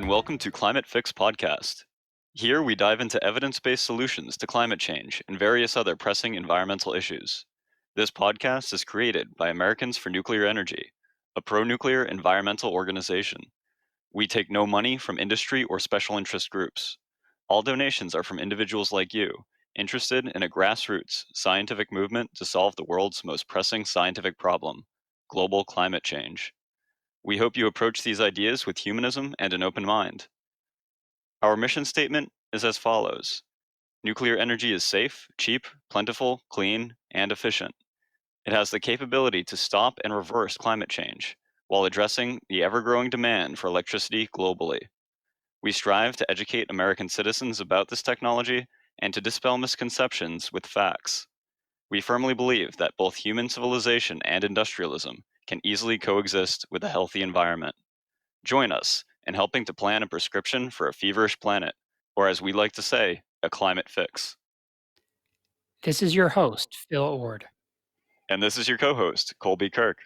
and welcome to Climate Fix Podcast. Here we dive into evidence-based solutions to climate change and various other pressing environmental issues. This podcast is created by Americans for Nuclear Energy, a pro-nuclear environmental organization. We take no money from industry or special interest groups. All donations are from individuals like you, interested in a grassroots scientific movement to solve the world's most pressing scientific problem, global climate change. We hope you approach these ideas with humanism and an open mind. Our mission statement is as follows. Nuclear energy is safe, cheap, plentiful, clean, and efficient. It has the capability to stop and reverse climate change while addressing the ever-growing demand for electricity globally. We strive to educate American citizens about this technology and to dispel misconceptions with facts. We firmly believe that both human civilization and industrialism can easily coexist with a healthy environment. Join us in helping to plan a prescription for a feverish planet, or as we like to say, a climate fix. This is your host, Phil Ord. And this is your co-host, Colby Kirk.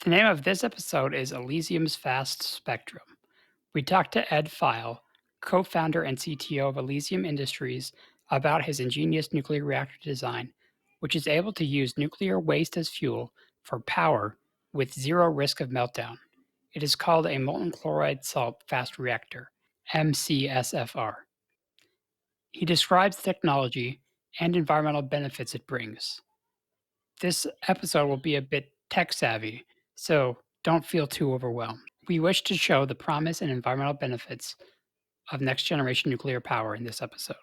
The name of this episode is Elysium's Vast Spectrum. We talked to Ed Pheil, co-founder and CTO of Elysium Industries, about his ingenious nuclear reactor design, which is able to use nuclear waste as fuel for power with zero risk of meltdown. It is called a molten chloride salt fast reactor, MCSFR. He describes the technology and environmental benefits it brings. This episode will be a bit tech savvy, so don't feel too overwhelmed. We wish to show the promise and environmental benefits of next generation nuclear power in this episode.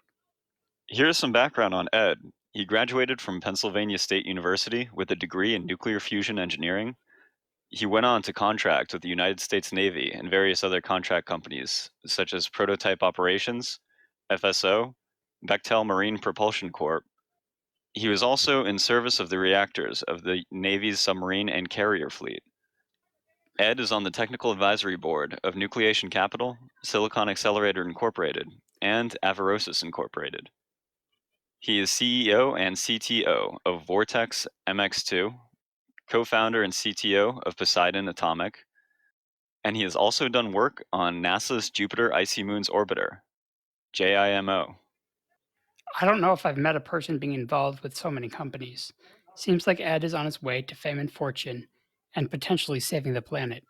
Here's some background on Ed. He graduated from Pennsylvania State University with a degree in nuclear fusion engineering. He went on to contract with the United States Navy and various other contract companies, such as Prototype Operations, FSO, Bechtel Marine Propulsion Corp. He was also in service of the reactors of the Navy's submarine and carrier fleet. Ed is on the technical advisory board of Nucleation Capital, Silicon Accelerator Incorporated, and Avarosis Incorporated. He is CEO and CTO of Vortex MX2, co-founder and CTO of Poseidon Atomic, and he has also done work on NASA's Jupiter Icy Moons Orbiter, JIMO. I don't know if I've met a person being involved with so many companies. Seems like Ed is on his way to fame and fortune and potentially saving the planet.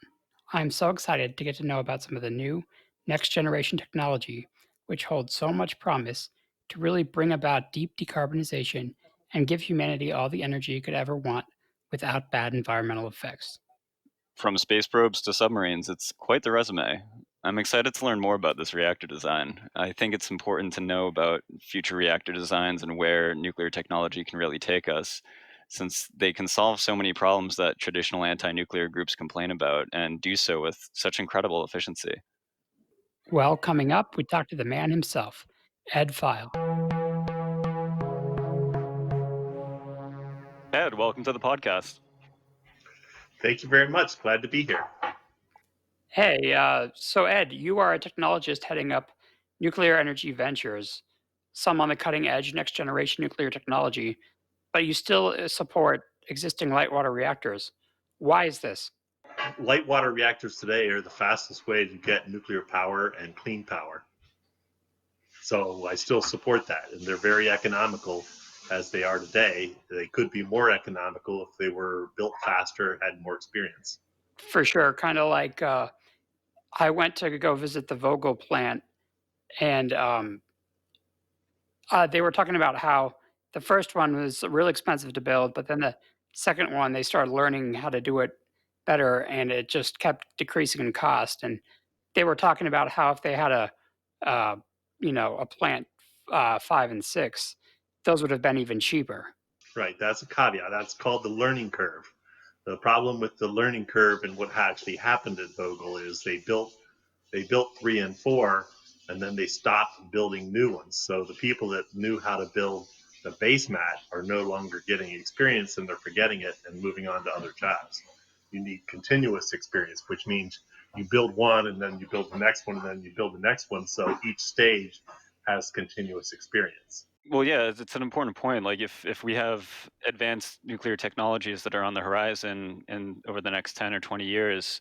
I'm so excited to get to know about some of the new next generation technology, which holds so much promise to really bring about deep decarbonization and give humanity all the energy it could ever want without bad environmental effects. From space probes to submarines, it's quite the resume. I'm excited to learn more about this reactor design. I think it's important to know about future reactor designs and where nuclear technology can really take us, since they can solve so many problems that traditional anti-nuclear groups complain about and do so with such incredible efficiency. Well, coming up, we talk to the man himself, Ed Pheil. Ed, welcome to the podcast. Thank you very much. Glad to be here. Hey, so Ed, you are a technologist heading up nuclear energy ventures, some on the cutting edge next generation nuclear technology, but you still support existing light water reactors. Why is this? Light water reactors today are the fastest way to get nuclear power and clean power. So I still support that, and they're very economical as they are today. They could be more economical if they were built faster, had more experience. For sure, kind of like I went to go visit the Vogel plant, and they were talking about how the first one was really expensive to build, but then the second one they started learning how to do it better, and it just kept decreasing in cost. And they were talking about how if they had uh, a plant 5 and 6, those would have been even cheaper. Right, that's a caveat. That's called the learning curve. The problem with the learning curve and what actually happened at Vogel is they built 3 and 4, and then they stopped building new ones. So the people that knew how to build the base mat are no longer getting experience, and they're forgetting it and moving on to other jobs. You need continuous experience, which means you build one and then you build the next one and then you build the next one. So each stage has continuous experience. Well, yeah, it's an important point. Like if we have advanced nuclear technologies that are on the horizon and over the next 10 or 20 years,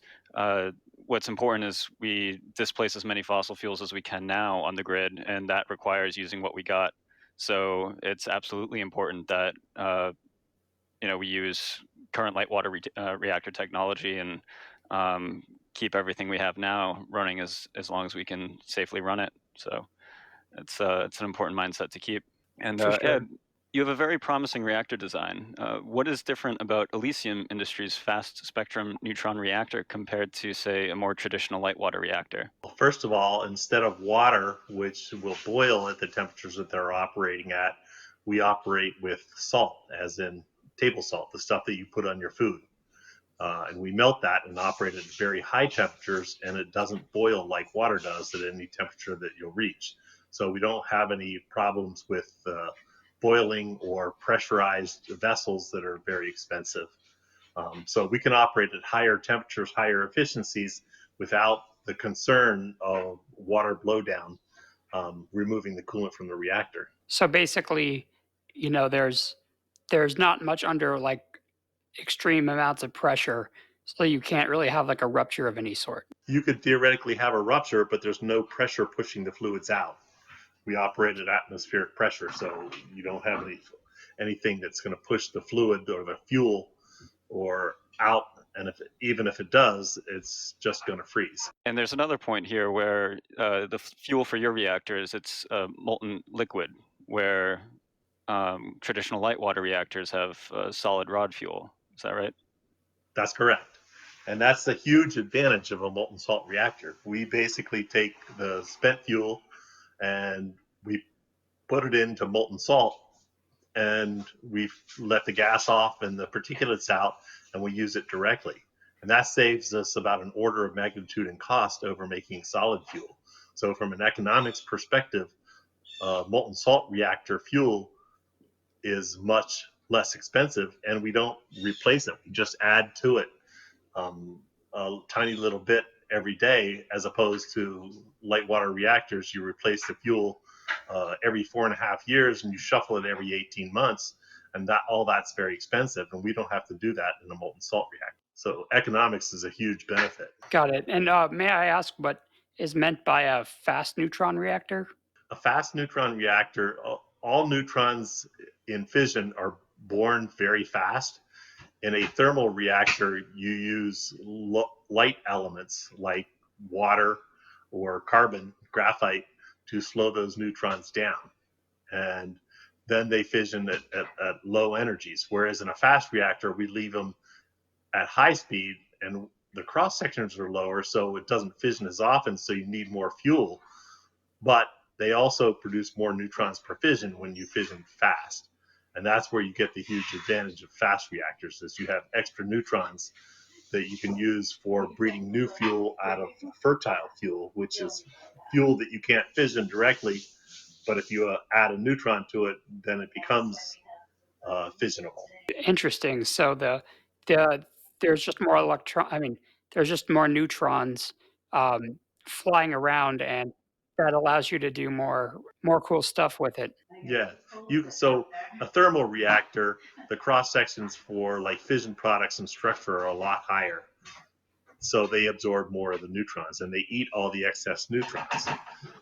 what's important is we displace as many fossil fuels as we can now on the grid, and that requires using what we got. So it's absolutely important that we use current light water reactor technology and keep everything we have now running as long as we can safely run it. So it's an important mindset to keep. And For sure. Ed, you have a very promising reactor design. What is different about Elysium Industries' fast spectrum neutron reactor compared to, say, a more traditional light water reactor? First of all, instead of water, which will boil at the temperatures that they're operating at, we operate with salt, as in table salt, the stuff that you put on your food. And we melt that and operate at very high temperatures, and it doesn't boil like water does at any temperature that you'll reach. So we don't have any problems with boiling or pressurized vessels that are very expensive. So we can operate at higher temperatures, higher efficiencies without the concern of water blowdown, removing the coolant from the reactor. So basically, there's not much under like extreme amounts of pressure, so you can't really have like a rupture of any sort. You could theoretically have a rupture, but there's no pressure pushing the fluids out. We operate at atmospheric pressure, so you don't have anything that's going to push the fluid or the fuel or out. And even if it does, it's just going to freeze. And there's another point here where the fuel for your reactors, it's molten liquid, where traditional light water reactors have solid rod fuel. Is that right? That's correct. And that's the huge advantage of a molten salt reactor. We basically take the spent fuel and we put it into molten salt, and we let the gas off and the particulates out, and we use it directly. And that saves us about an order of magnitude in cost over making solid fuel. So from an economics perspective, molten salt reactor fuel is much less expensive, and we don't replace it. We just add to it a tiny little bit every day, as opposed to light water reactors. You replace the fuel every 4.5 years, and you shuffle it every 18 months, and that's very expensive, and we don't have to do that in a molten salt reactor. So economics is a huge benefit. Got it. And may I ask what is meant by a fast neutron reactor? A fast neutron reactor, all neutrons in fission are born very fast. In a thermal reactor, you use light elements like water or carbon, graphite, to slow those neutrons down. And then they fission at low energies. Whereas in a fast reactor, we leave them at high speed, and the cross sections are lower, so it doesn't fission as often, so you need more fuel. But they also produce more neutrons per fission when you fission fast. And that's where you get the huge advantage of fast reactors, is you have extra neutrons that you can use for breeding new fuel out of fertile fuel, which is fuel that you can't fission directly, but if you add a neutron to it, then it becomes fissionable. Interesting. So the there's just more electron. I mean, there's just more neutrons um, flying around, and that allows you to do more cool stuff with it. Yeah, so a thermal reactor, the cross sections for like fission products and structure are a lot higher. So they absorb more of the neutrons and they eat all the excess neutrons.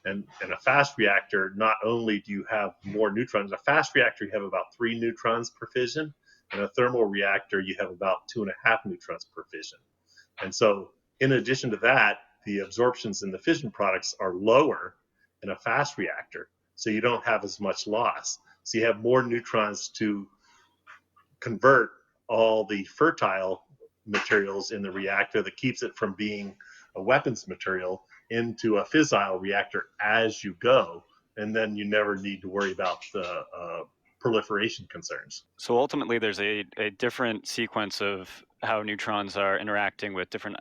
And in a fast reactor, not only do you have more neutrons, in a fast reactor you have about 3 neutrons per fission. In a thermal reactor, you have about 2.5 neutrons per fission. And so in addition to that, the absorptions in the fission products are lower in a fast reactor. So you don't have as much loss. So you have more neutrons to convert all the fertile materials in the reactor that keeps it from being a weapons material into a fissile reactor as you go. And then you never need to worry about the proliferation concerns. So ultimately, there's a different sequence of how neutrons are interacting with different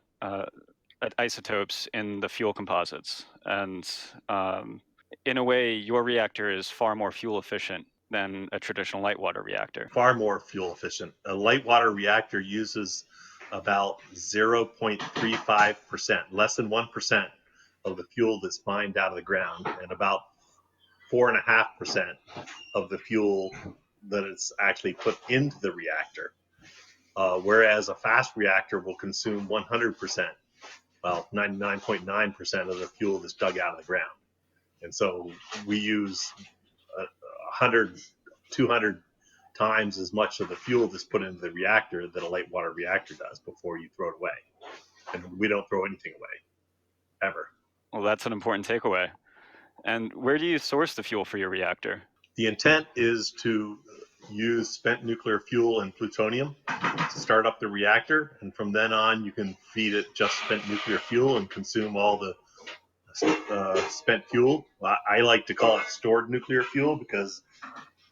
isotopes in the fuel composites. And in a way, your reactor is far more fuel efficient than a traditional light water reactor. Far more fuel efficient. A light water reactor uses about 0.35%, less than 1% of the fuel that's mined out of the ground, and about 4.5% of the fuel that it's actually put into the reactor. Whereas a fast reactor will consume 100% well, 99.9% of the fuel that's dug out of the ground. And so we use 100, 200 times as much of the fuel that's put into the reactor that a light water reactor does before you throw it away. And we don't throw anything away, ever. Well, that's an important takeaway. And where do you source the fuel for your reactor? The intent is to use spent nuclear fuel and plutonium to start up the reactor, and from then on you can feed it just spent nuclear fuel and consume all the spent fuel. I like to call it stored nuclear fuel because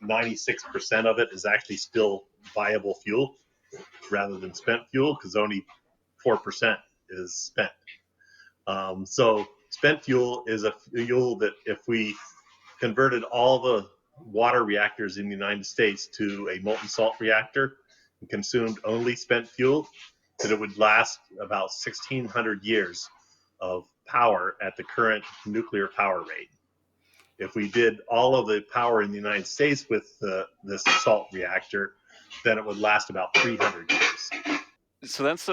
96% of it is actually still viable fuel rather than spent fuel, because only 4% is spent. So spent fuel is a fuel that if we converted all the water reactors in the United States to a molten salt reactor and consumed only spent fuel, that it would last about 1,600 years of power at the current nuclear power rate. If we did all of the power in the United States with this salt reactor, then it would last about 300 years. So that's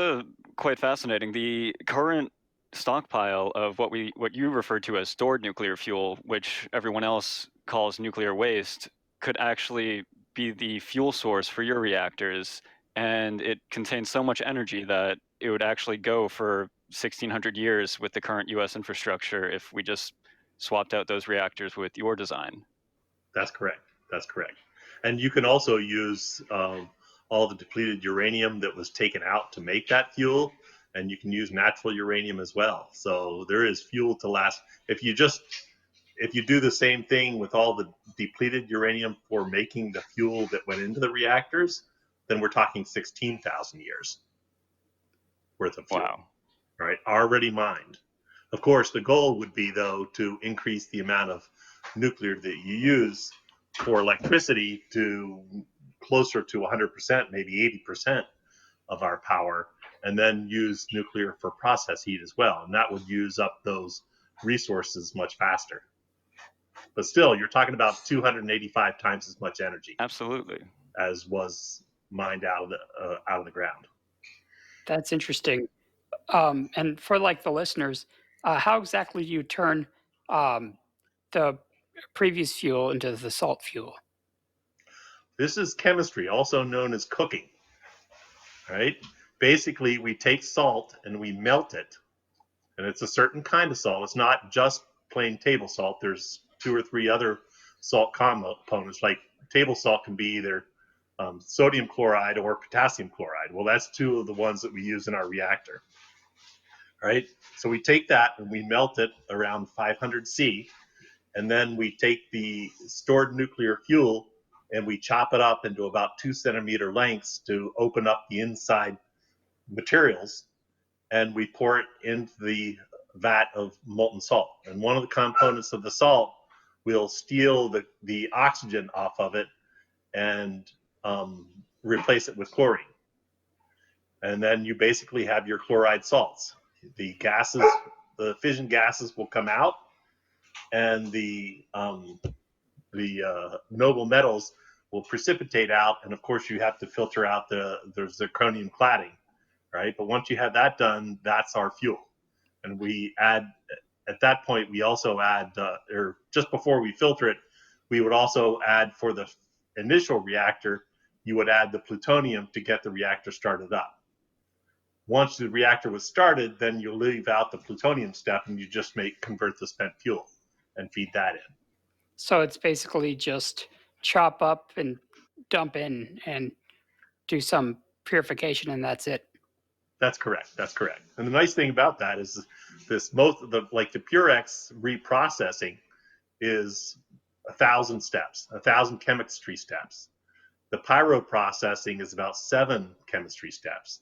quite fascinating. The current stockpile of what you refer to as stored nuclear fuel, which everyone else calls nuclear waste, could actually be the fuel source for your reactors, and it contains so much energy that it would actually go for 1,600 years with the current U.S. infrastructure if we just swapped out those reactors with your design. That's correct. That's correct. And you can also use all the depleted uranium that was taken out to make that fuel, and you can use natural uranium as well. So there is fuel to last. If you do the same thing with all the depleted uranium for making the fuel that went into the reactors, then we're talking 16,000 years worth of fuel. Wow. All right, already mined. Of course, the goal would be, though, to increase the amount of nuclear that you use for electricity to closer to 100%, maybe 80% of our power, and then use nuclear for process heat as well. And that would use up those resources much faster. But still, you're talking about 285 times as much energy Absolutely. as was mined out of the ground. That's interesting. And for like the listeners, how exactly do you turn the previous fuel into the salt fuel? This is chemistry, also known as cooking. Right? Basically, we take salt and we melt it, and it's a certain kind of salt. It's not just plain table salt. There's 2 or 3 other salt components. Like table salt can be either sodium chloride or potassium chloride. Well, that's 2 of the ones that we use in our reactor. Right? So we take that and we melt it around 500 C, and then we take the stored nuclear fuel and we chop it up into about 2 centimeter lengths to open up the inside materials, and we pour it into the vat of molten salt. And one of the components of the salt will steal the oxygen off of it and replace it with chlorine. And then you basically have your chloride salts. The gases, the fission gases will come out, and the noble metals will precipitate out. And of course, you have to filter out the zirconium cladding, right? But once you have that done, that's our fuel. And we add, at that point, we also add, or just before we filter it, we would also add for the initial reactor, you would add the plutonium to get the reactor started up. Once the reactor was started, then you leave out the plutonium step and you just convert the spent fuel and feed that in. So it's basically just chop up and dump in and do some purification, and that's it. That's correct. That's correct. And the nice thing about that is most of the Purex reprocessing is 1,000 steps, 1,000 chemistry steps. The pyro processing is about 7 chemistry steps.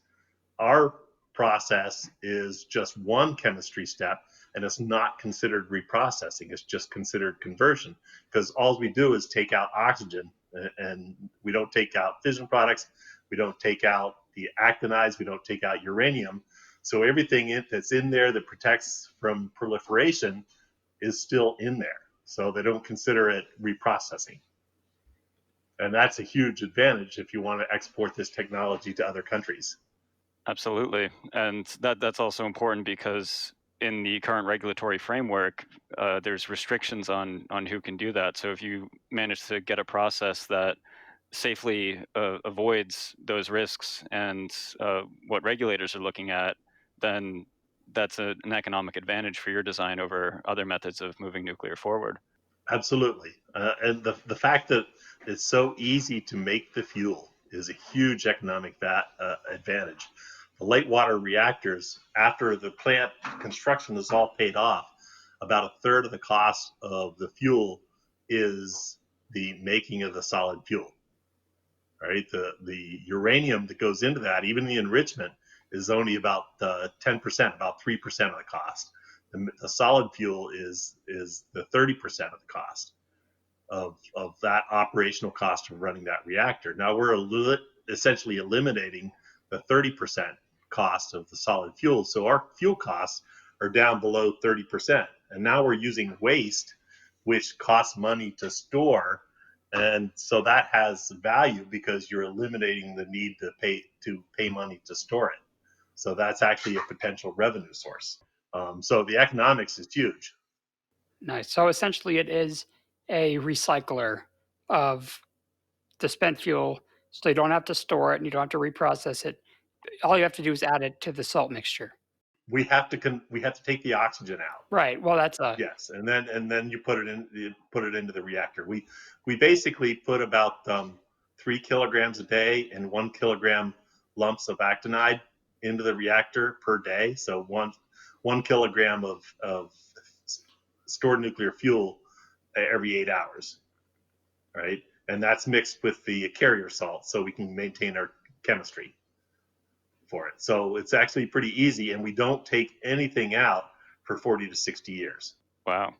Our process is just 1 chemistry step, and it's not considered reprocessing. It's just considered conversion, because all we do is take out oxygen, and we don't take out fission products. We don't take out the actinides. We don't take out uranium. So everything that's in there that protects from proliferation is still in there. So they don't consider it reprocessing. And that's a huge advantage if you want to export this technology to other countries. Absolutely. And that's also important because in the current regulatory framework, there's restrictions on who can do that. So if you manage to get a process that safely avoids those risks and what regulators are looking at, then that's an economic advantage for your design over other methods of moving nuclear forward. Absolutely. And the fact that it's so easy to make the fuel is a huge economic advantage. The light water reactors, after the plant construction is all paid off, about a third of the cost of the fuel is the making of the solid fuel. Right? The uranium that goes into that, even the enrichment, is only about 10%, about 3% of the cost. The solid fuel is the 30% of the cost of that operational cost of running that reactor. Now we're essentially eliminating the 30% cost of the solid fuel. So our fuel costs are down below 30%. And now we're using waste, which costs money to store. And so that has value because you're eliminating the need to pay money to store it. So that's actually a potential revenue source. So the economics is huge. Nice. So essentially, it is a recycler of the spent fuel, so you don't have to store it and you don't have to reprocess it. All you have to do is add it to the salt mixture. We have to take the oxygen out. Right. Well, that's a Yes, and then you put it into the reactor. We basically put about 3 kilograms a day and 1 kilogram lumps of actinide into the reactor per day. So one kilogram of stored nuclear fuel every 8 hours, right? And that's mixed with the carrier salt, so we can maintain our chemistry for it. So it's actually pretty easy, and we don't take anything out for 40 to 60 years. Wow.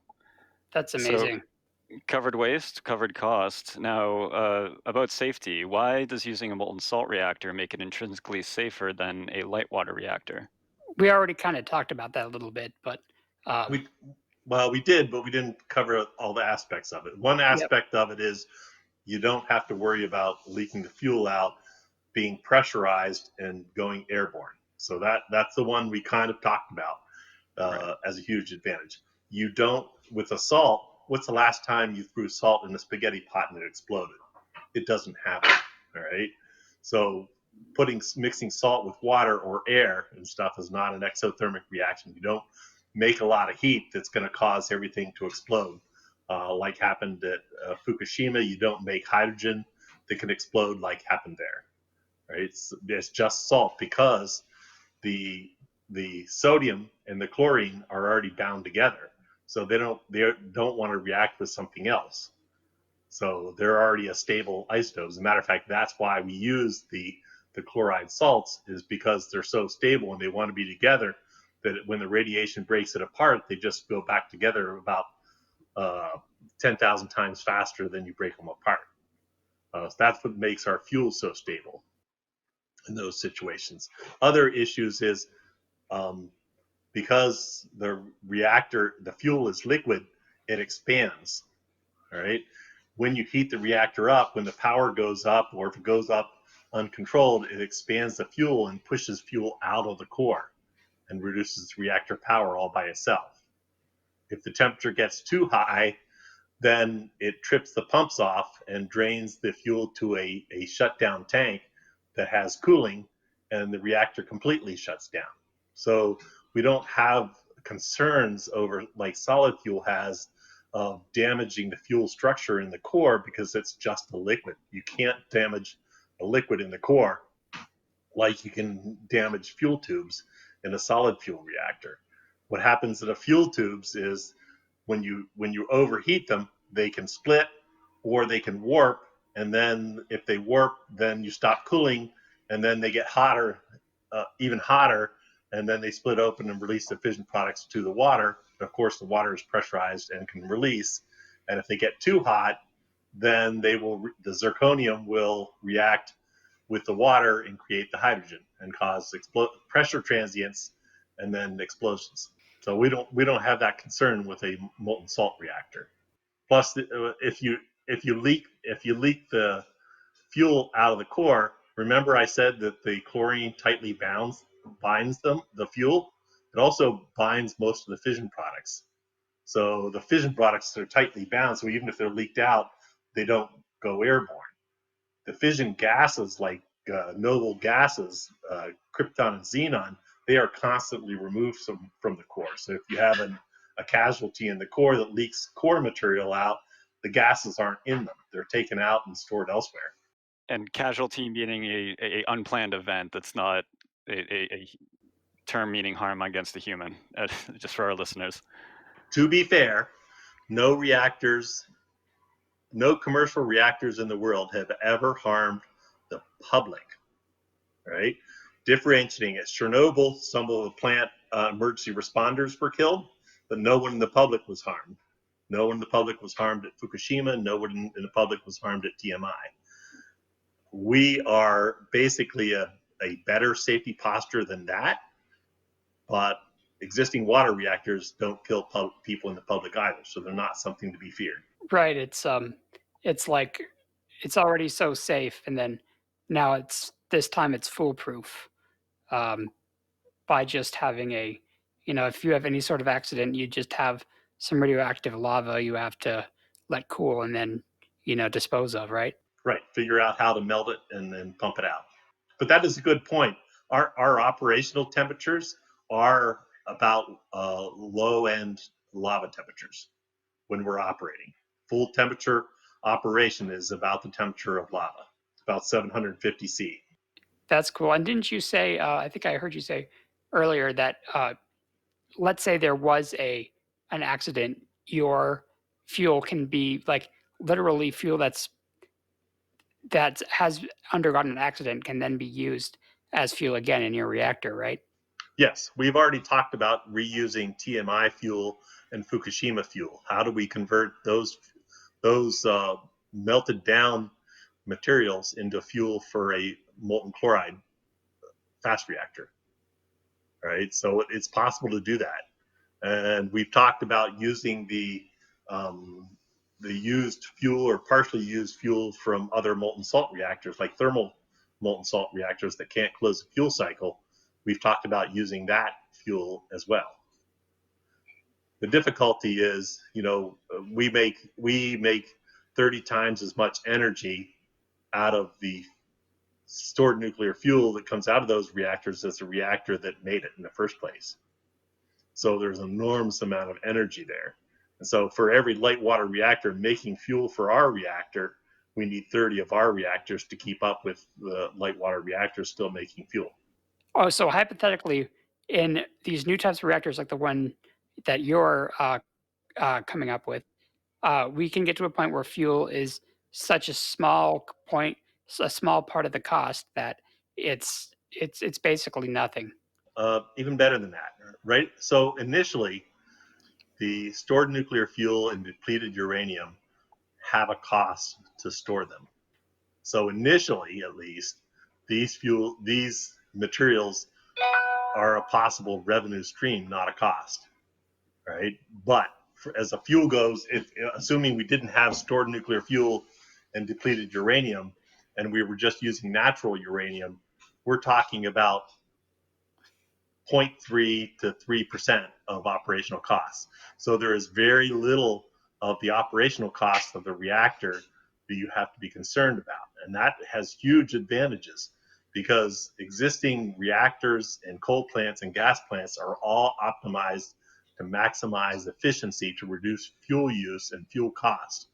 that's So amazing. covered waste, covered cost. Now, about safety, why does using a molten salt reactor make it intrinsically safer than a light water reactor? We already kind of talked about that a little bit, but We Well, we did, but we didn't cover all the aspects of it. One yep. aspect of it is you don't have to worry about leaking the fuel out, being pressurized and going airborne. So that's the one we kind of talked about Right. as a huge advantage. You don't with a salt. What's the last time you threw salt in a spaghetti pot and it exploded? It doesn't happen. All right. So mixing salt with water or air and stuff is not an exothermic reaction. You don't make a lot of heat that's going to cause everything to explode. Like happened at Fukushima, you don't make hydrogen that can explode like happened there. Right? It's just salt because the the sodium and the chlorine are already bound together, so they don't want to react with something else. So they're already a stable isotope. As a matter of fact, that's why we use the chloride salts, is because they're so stable and they want to be together, that when the radiation breaks it apart, they just go back together about uh, 10,000 times faster than you break them apart. So that's what makes our fuel so stable in those situations. Other issues is um, because the fuel is liquid, it expands. All right. When you heat the reactor up, when the power goes up, or if it goes up uncontrolled, it expands the fuel and pushes fuel out of the core and reduces reactor power all by itself. If the temperature gets too high, then it trips the pumps off and drains the fuel to a shutdown tank that has cooling, and the reactor completely shuts down. So we don't have concerns over, like solid fuel has, of damaging the fuel structure in the core because it's just a liquid. You can't damage a liquid in the core like you can damage fuel tubes in a solid fuel reactor. What happens in the fuel tubes is when you overheat them, they can split or they can warp, and then if they warp, then you stop cooling, and then they get hotter, even hotter, and then they split open and release the fission products to the water. And of course, the water is pressurized and can release. And if they get too hot, then the zirconium will react with the water and create the hydrogen and cause pressure transients and then explosions. So we don't have that concern with a molten salt reactor. Plus, if you leak the fuel out of the core, Remember I said that the chlorine tightly binds the fuel? It also binds most of the fission products. So the fission products are tightly bound, so even if they're leaked out, they don't go airborne. The fission gases like noble gases, krypton and xenon, they are constantly removed from the core. So if you have a casualty in the core that leaks core material out, the gases aren't in them. They're taken out and stored elsewhere. And casualty meaning a unplanned event that's not a term meaning harm against the human, just for our listeners. To be fair, no reactors, no commercial reactors in the world have ever harmed the public, right? Differentiating it. Chernobyl, some of the plant emergency responders were killed, but no one in the public was harmed. No one in the public was harmed at Fukushima. No one in the public was harmed at TMI. We are basically a better safety posture than that, but existing water reactors don't kill people in the public either, so they're not something to be feared. Right. It's like it's already so safe, and then now it's this time it's foolproof. Um, by just having if you have any sort of accident, you just have some radioactive lava you have to let cool and then dispose of, right? Right, figure out how to melt it and then pump it out. But that is a good point. Our operational temperatures are about low end lava temperatures when we're operating. Full temperature operation is about the temperature of lava, about 750 C. That's cool. And didn't you say? I think I heard you say earlier that let's say there was an accident, your fuel can be like literally fuel that has undergone an accident can then be used as fuel again in your reactor, right? Yes, we've already talked about reusing TMI fuel and Fukushima fuel. How do we convert those melted down materials into fuel for a molten chloride fast reactor? Right, so it's possible to do that, and we've talked about using the used fuel or partially used fuel from other molten salt reactors, like thermal molten salt reactors that can't close the fuel cycle. We've talked about using that fuel as well. The difficulty is, we make 30 times as much energy out of the stored nuclear fuel that comes out of those reactors as a reactor that made it in the first place. So there's an enormous amount of energy there. And so for every light water reactor making fuel for our reactor, we need 30 of our reactors to keep up with the light water reactors still making fuel. Oh, so hypothetically, in these new types of reactors, like the one that you're coming up with, we can get to a point where fuel is such a small point, a small part of the cost that it's basically nothing. Even better than that, right? So initially, the stored nuclear fuel and depleted uranium have a cost to store them. So initially, at least, these materials are a possible revenue stream, not a cost, right? But as a fuel goes, assuming we didn't have stored nuclear fuel and depleted uranium, and we were just using natural uranium, we're talking about 0.3 to 3% of operational costs. So there is very little of the operational cost of the reactor that you have to be concerned about. And that has huge advantages because existing reactors and coal plants and gas plants are all optimized to maximize efficiency to reduce fuel use and fuel cost.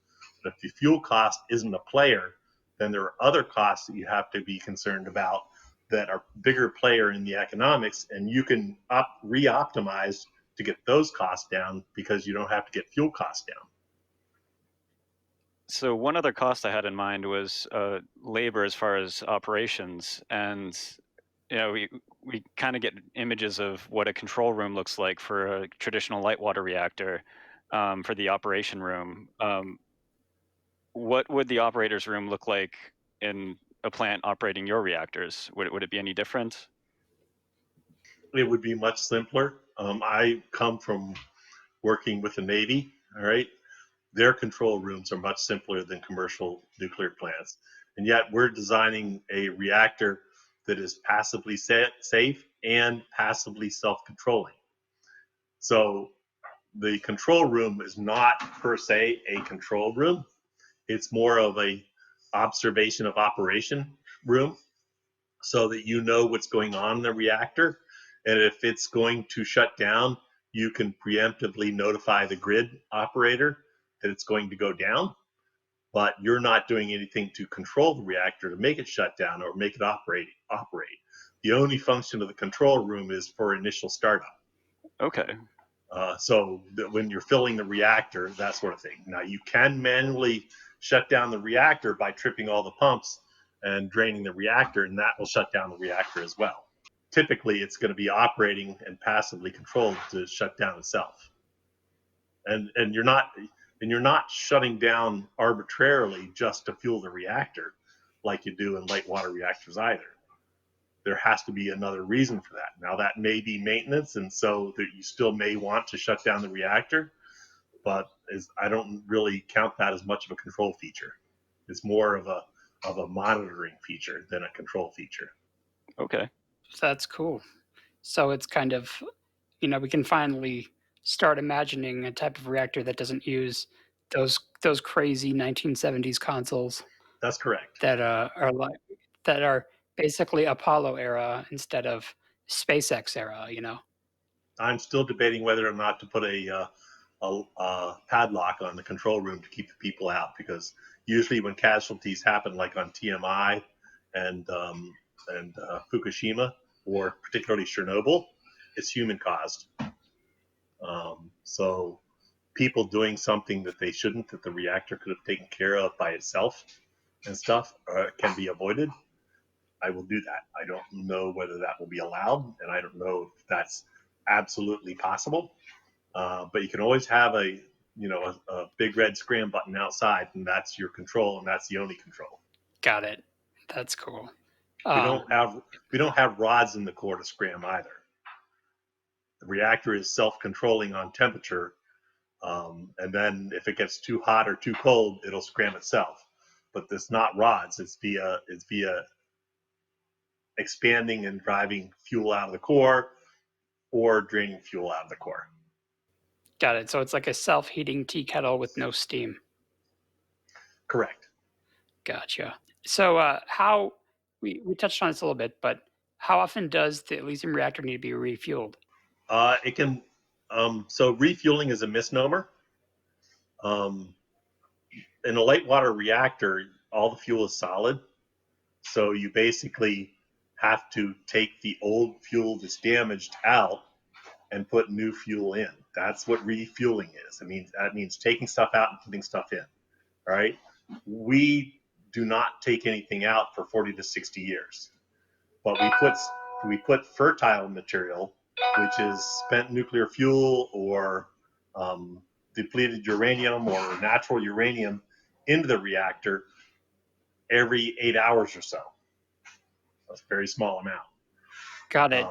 But if the fuel cost isn't a player, then there are other costs that you have to be concerned about that are bigger player in the economics, and you can re-optimize to get those costs down because you don't have to get fuel costs down. So one other cost I had in mind was labor as far as operations, and we kind of get images of what a control room looks like for a traditional light water reactor, for the operation room. What would the operator's room look like in a plant operating your reactors? Would it be any different? It would be much simpler. I come from working with the Navy, all right? Their control rooms are much simpler than commercial nuclear plants. And yet we're designing a reactor that is passively safe and passively self-controlling. So the control room is not per se a control room. It's more of a observation of operation room, so that you know what's going on in the reactor. And if it's going to shut down, you can preemptively notify the grid operator that it's going to go down, but you're not doing anything to control the reactor to make it shut down or make it operate. The only function of the control room is for initial startup. Okay. So that when you're filling the reactor, that sort of thing. Now you can manually shut down the reactor by tripping all the pumps and draining the reactor, and that will shut down the reactor as well. Typically, it's going to be operating and passively controlled to shut down itself. And you're not shutting down arbitrarily just to fuel the reactor like you do in light water reactors either. There has to be another reason for that. Now that may be maintenance, and so that you still may want to shut down the reactor, but I don't really count that as much of a control feature. It's more of a monitoring feature than a control feature. Okay. That's cool. So it's kind of, we can finally start imagining a type of reactor that doesn't use those crazy 1970s consoles That's correct. that are like that are basically Apollo era instead of SpaceX era. I'm still debating whether or not to put a padlock on the control room to keep the people out, because usually when casualties happen, like on TMI and Fukushima, or particularly Chernobyl, it's human caused. So people doing something that they shouldn't, that the reactor could have taken care of by itself and stuff, can be avoided. I will do that. I don't know whether that will be allowed, and I don't know if that's absolutely possible. But you can always have a big red scram button outside, and that's your control, and that's the only control. Got it. That's cool. We Um, don't have we don't have rods in the core to scram either. The reactor is self-controlling on temperature, and then if it gets too hot or too cold, it'll scram itself. But it's not rods. It's via expanding and driving fuel out of the core or draining fuel out of the core. Got it. So it's like a self-heating tea kettle with no steam. Correct. Gotcha. So how we touched on this a little bit, but how often does the Elysium reactor need to be refueled? It can. So refueling is a misnomer. Um, in a light water reactor, all the fuel is solid. So you basically have to take the old fuel that's damaged out and put new fuel in. That's what refueling is. That means taking stuff out and putting stuff in. All right. We do not take anything out for 40 to 60 years, but we put fertile material, which is spent nuclear fuel or depleted uranium or natural uranium, into the reactor every 8 hours or so. That's a very small amount. Got it.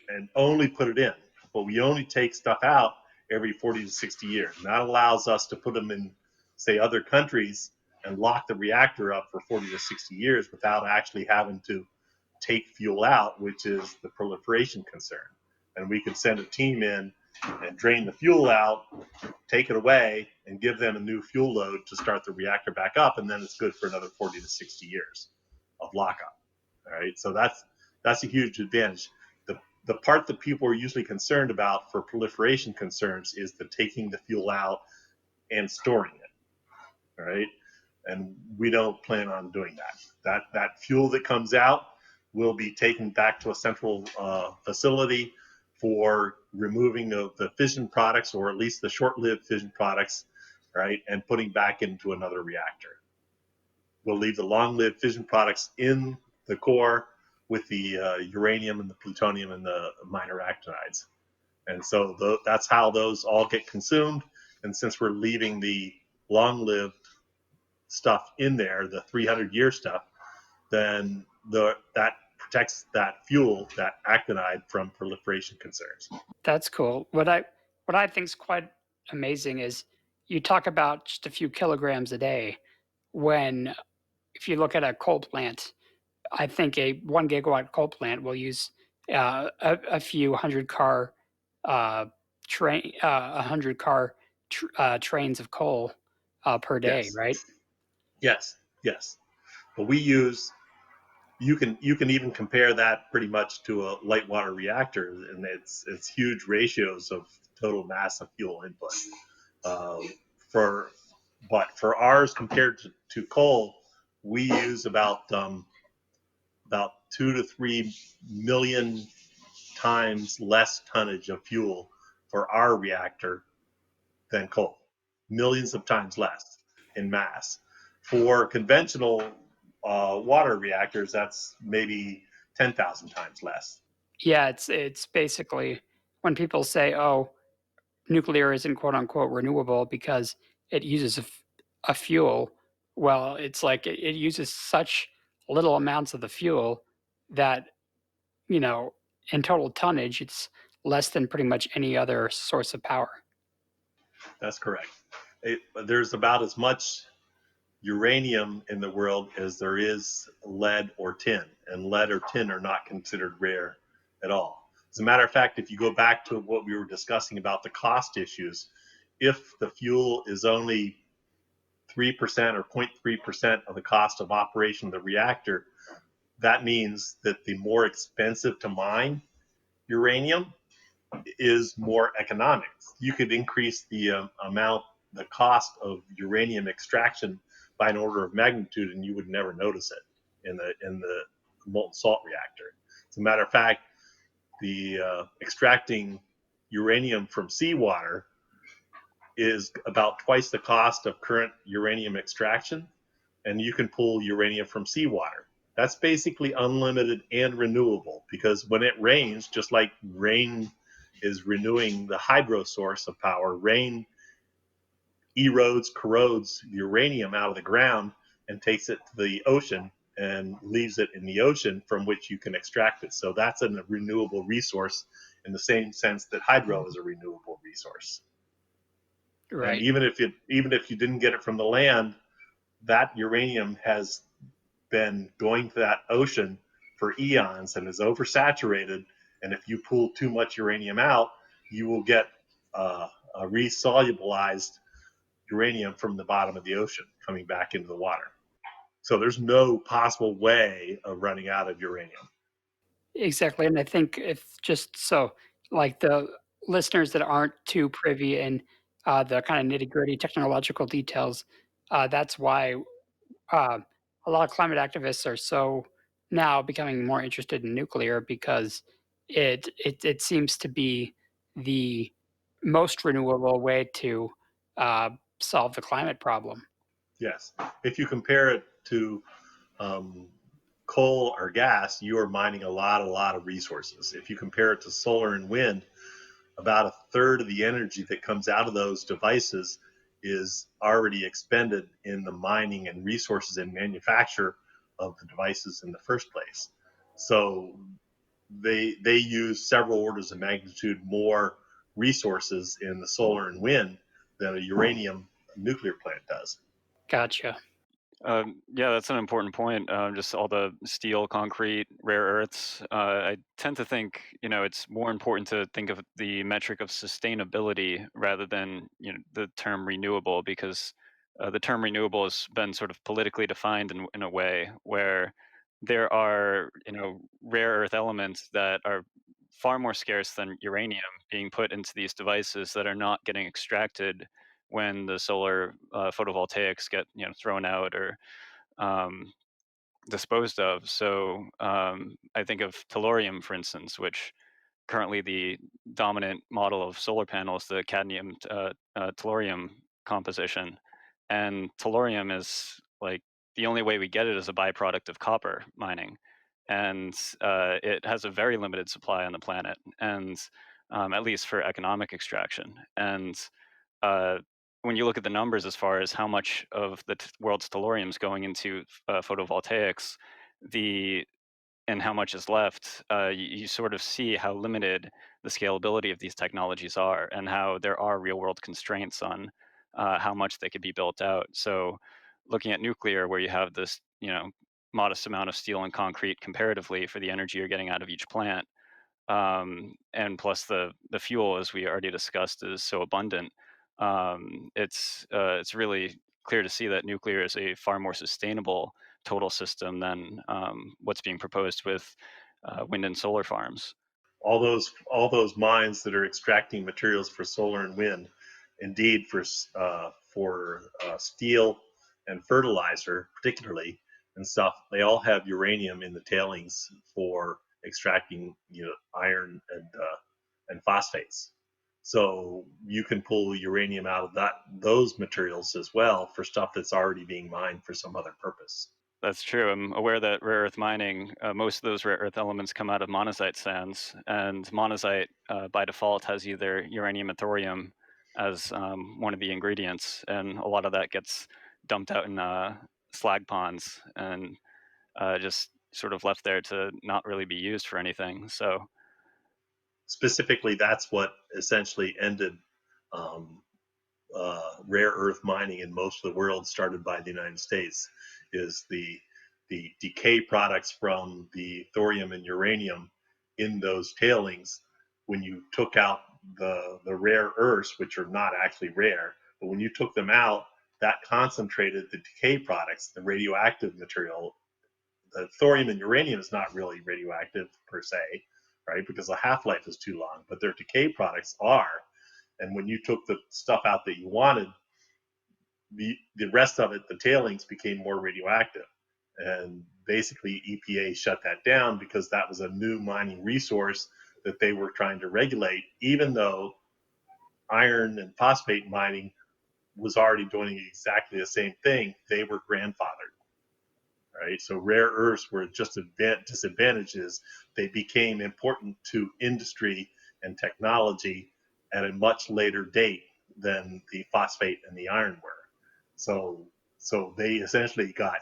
And only put it in. But we only take stuff out every 40 to 60 years. And that allows us to put them in, say, other countries and lock the reactor up for 40 to 60 years without actually having to take fuel out, which is the proliferation concern. And we could send a team in and drain the fuel out, take it away, and give them a new fuel load to start the reactor back up, and then it's good for another 40 to 60 years of lockup. All right, so that's a huge advantage. The part that people are usually concerned about for proliferation concerns is the taking the fuel out and storing it. All right, and we don't plan on doing that. That fuel that comes out will be taken back to a central facility for removing the fission products, or at least the short-lived fission products, right, and putting back into another reactor. We'll leave the long-lived fission products in the core with the uranium and the plutonium and the minor actinides. And so that's how those all get consumed. And since we're leaving the long-lived stuff in there, the 300-year stuff, then that protects that fuel, that actinide, from proliferation concerns. That's cool. What I think is quite amazing is you talk about just a few kilograms a day when if you look at a coal plant, I think a 1 gigawatt coal plant will use a few hundred car train, 100 car trains of coal per day, Yes, right? yes, yes. But we use you can even compare that pretty much to a light water reactor, and it's huge ratios of total mass of fuel input. Uh, for but for ours compared to coal, we use about 2 to 3 million times less tonnage of fuel for our reactor than coal. Millions of times less in mass. For conventional water reactors, that's maybe 10,000 times less. Yeah, it's basically when people say, "Oh, nuclear isn't quote unquote renewable because it uses a fuel." Well, it's like it uses such little amounts of the fuel that you know, in total tonnage, it's less than pretty much any other source of power. That's correct. There's about as much uranium in the world as there is lead or tin, and lead or tin are not considered rare at all. As a matter of fact, if you go back to what we were discussing about the cost issues, if the fuel is only 3% or 0.3% of the cost of operation of the reactor, that means that the more expensive to mine uranium is more economic. You could increase the the cost of uranium extraction by an order of magnitude, and you would never notice it in the molten salt reactor. As a matter of fact, the extracting uranium from seawater is about twice the cost of current uranium extraction, and you can pull uranium from seawater. That's basically unlimited and renewable, because when it rains, just like rain is renewing the hydro source of power, rain erodes, corrodes uranium out of the ground and takes it to the ocean and leaves it in the ocean from which you can extract it. So that's a renewable resource in the same sense that hydro is a renewable resource. And Right. even if you didn't get it from the land, that uranium has been going to that ocean for eons and is oversaturated. And if you pull too much uranium out, you will get a resolubilized uranium from the bottom of the ocean coming back into the water. So there's no possible way of running out of uranium. Exactly. And I think if just so, like the listeners that aren't too privy in the kind of nitty gritty technological details, that's why uh, a lot of climate activists are so now becoming more interested in nuclear because it seems to be the most renewable way to uh, solve the climate problem. Yes. If you compare it to um, coal or gas, you are mining a lot of resources. If you compare it to solar and wind, about a third of the energy that comes out of those devices is already expended in the mining and resources and manufacture of the devices in the first place. So they use several orders of magnitude more resources in the solar and wind than a uranium nuclear plant does. Gotcha. Yeah, that's an important point. Just all the steel, concrete, rare earths. I tend to think, it's more important to think of the metric of sustainability rather than, the term renewable, because the term renewable has been sort of politically defined in a way where there are, rare earth elements that are far more scarce than uranium being put into these devices that are not getting extracted when the solar photovoltaics get thrown out or um, disposed of. So I think of tellurium, for instance, which currently the dominant model of solar panels, the cadmium tellurium composition, and tellurium is like the only way we get it is a byproduct of copper mining, and it has a very limited supply on the planet, and at least for economic extraction. And uh, when you look at the numbers as far as how much of the world's tellurium is going into photovoltaics, the and how much is left, you sort of see how limited the scalability of these technologies are, and how there are real world constraints on how much they could be built out. So, looking at nuclear, where you have this modest amount of steel and concrete comparatively for the energy you're getting out of each plant. And plus the fuel, as we already discussed, is so abundant. It's really clear to see that nuclear is a far more sustainable total system than what's being proposed with wind and solar farms. All those mines that are extracting materials for solar and wind, indeed for steel and fertilizer particularly and stuff, they all have uranium in the tailings for extracting iron and phosphates. So you can pull uranium out of those materials as well for stuff that's already being mined for some other purpose. That's true. I'm aware that rare earth mining, most of those rare earth elements come out of monazite sands, and monazite by default has either uranium or thorium as one of the ingredients, and a lot of that gets dumped out in slag ponds and just sort of left there to not really be used for anything. So, Specifically, that's what essentially ended um, rare earth mining in most of the world, started by the United States, is the decay products from the thorium and uranium in those tailings. When you took out the rare earths, which are not actually rare, but when you took them out, that concentrated the decay products, the radioactive material. The thorium and uranium is not really radioactive per se, right? Because the half life is too long, but their decay products are. And when you took the stuff out that you wanted, the rest of it, the tailings, became more radioactive. And basically, EPA shut that down because that was a new mining resource that they were trying to regulate, even though iron and phosphate mining was already doing exactly the same thing. They were grandfathered, right? So rare earths were just disadvantages. They became important to industry and technology at a much later date than the phosphate and the iron were. So, so they essentially got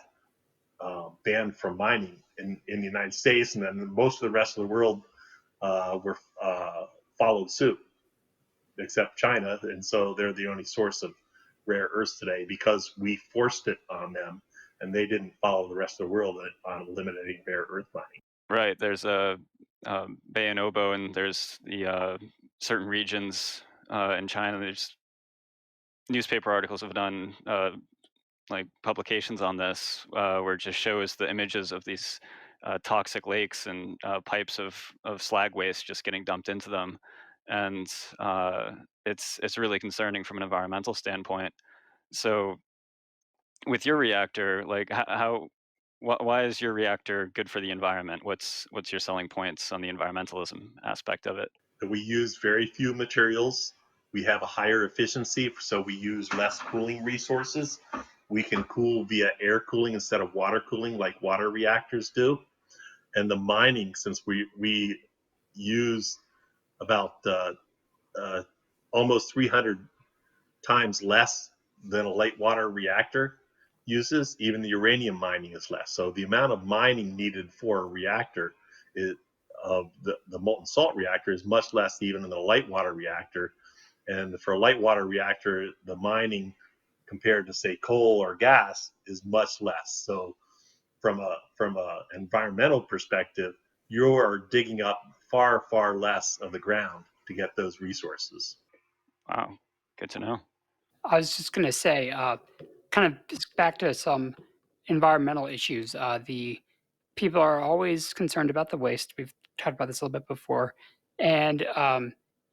banned from mining in the United States, and then most of the rest of the world were followed suit, except China, and so they're the only source of rare earths today because we forced it on them, and they didn't follow the rest of the world on eliminating rare earth mining. right, there's a Bay and Obo, and there's the certain regions in China. There's newspaper articles have done like publications on this, where it just shows the images of these toxic lakes and pipes of slag waste just getting dumped into them, and it's really concerning from an environmental standpoint. So, with your reactor, like why is your reactor good for the environment? What's your selling points on the environmentalism aspect of it? We use very few materials. We have a higher efficiency, so we use less cooling resources. We can cool via air cooling instead of water cooling like water reactors do. And the mining, since we use about uh, almost 300 times less than a light water reactor uses, even the uranium mining is less. So the amount of mining needed for a reactor is, of the molten salt reactor, is much less even in the light water reactor. And for a light water reactor, the mining compared to say coal or gas is much less. So from a environmental perspective, you are digging up far less of the ground to get those resources. Wow, good to know. I was just going to say, kind of just back to some environmental issues. The people are always concerned about the waste. We've talked about this a little bit before, and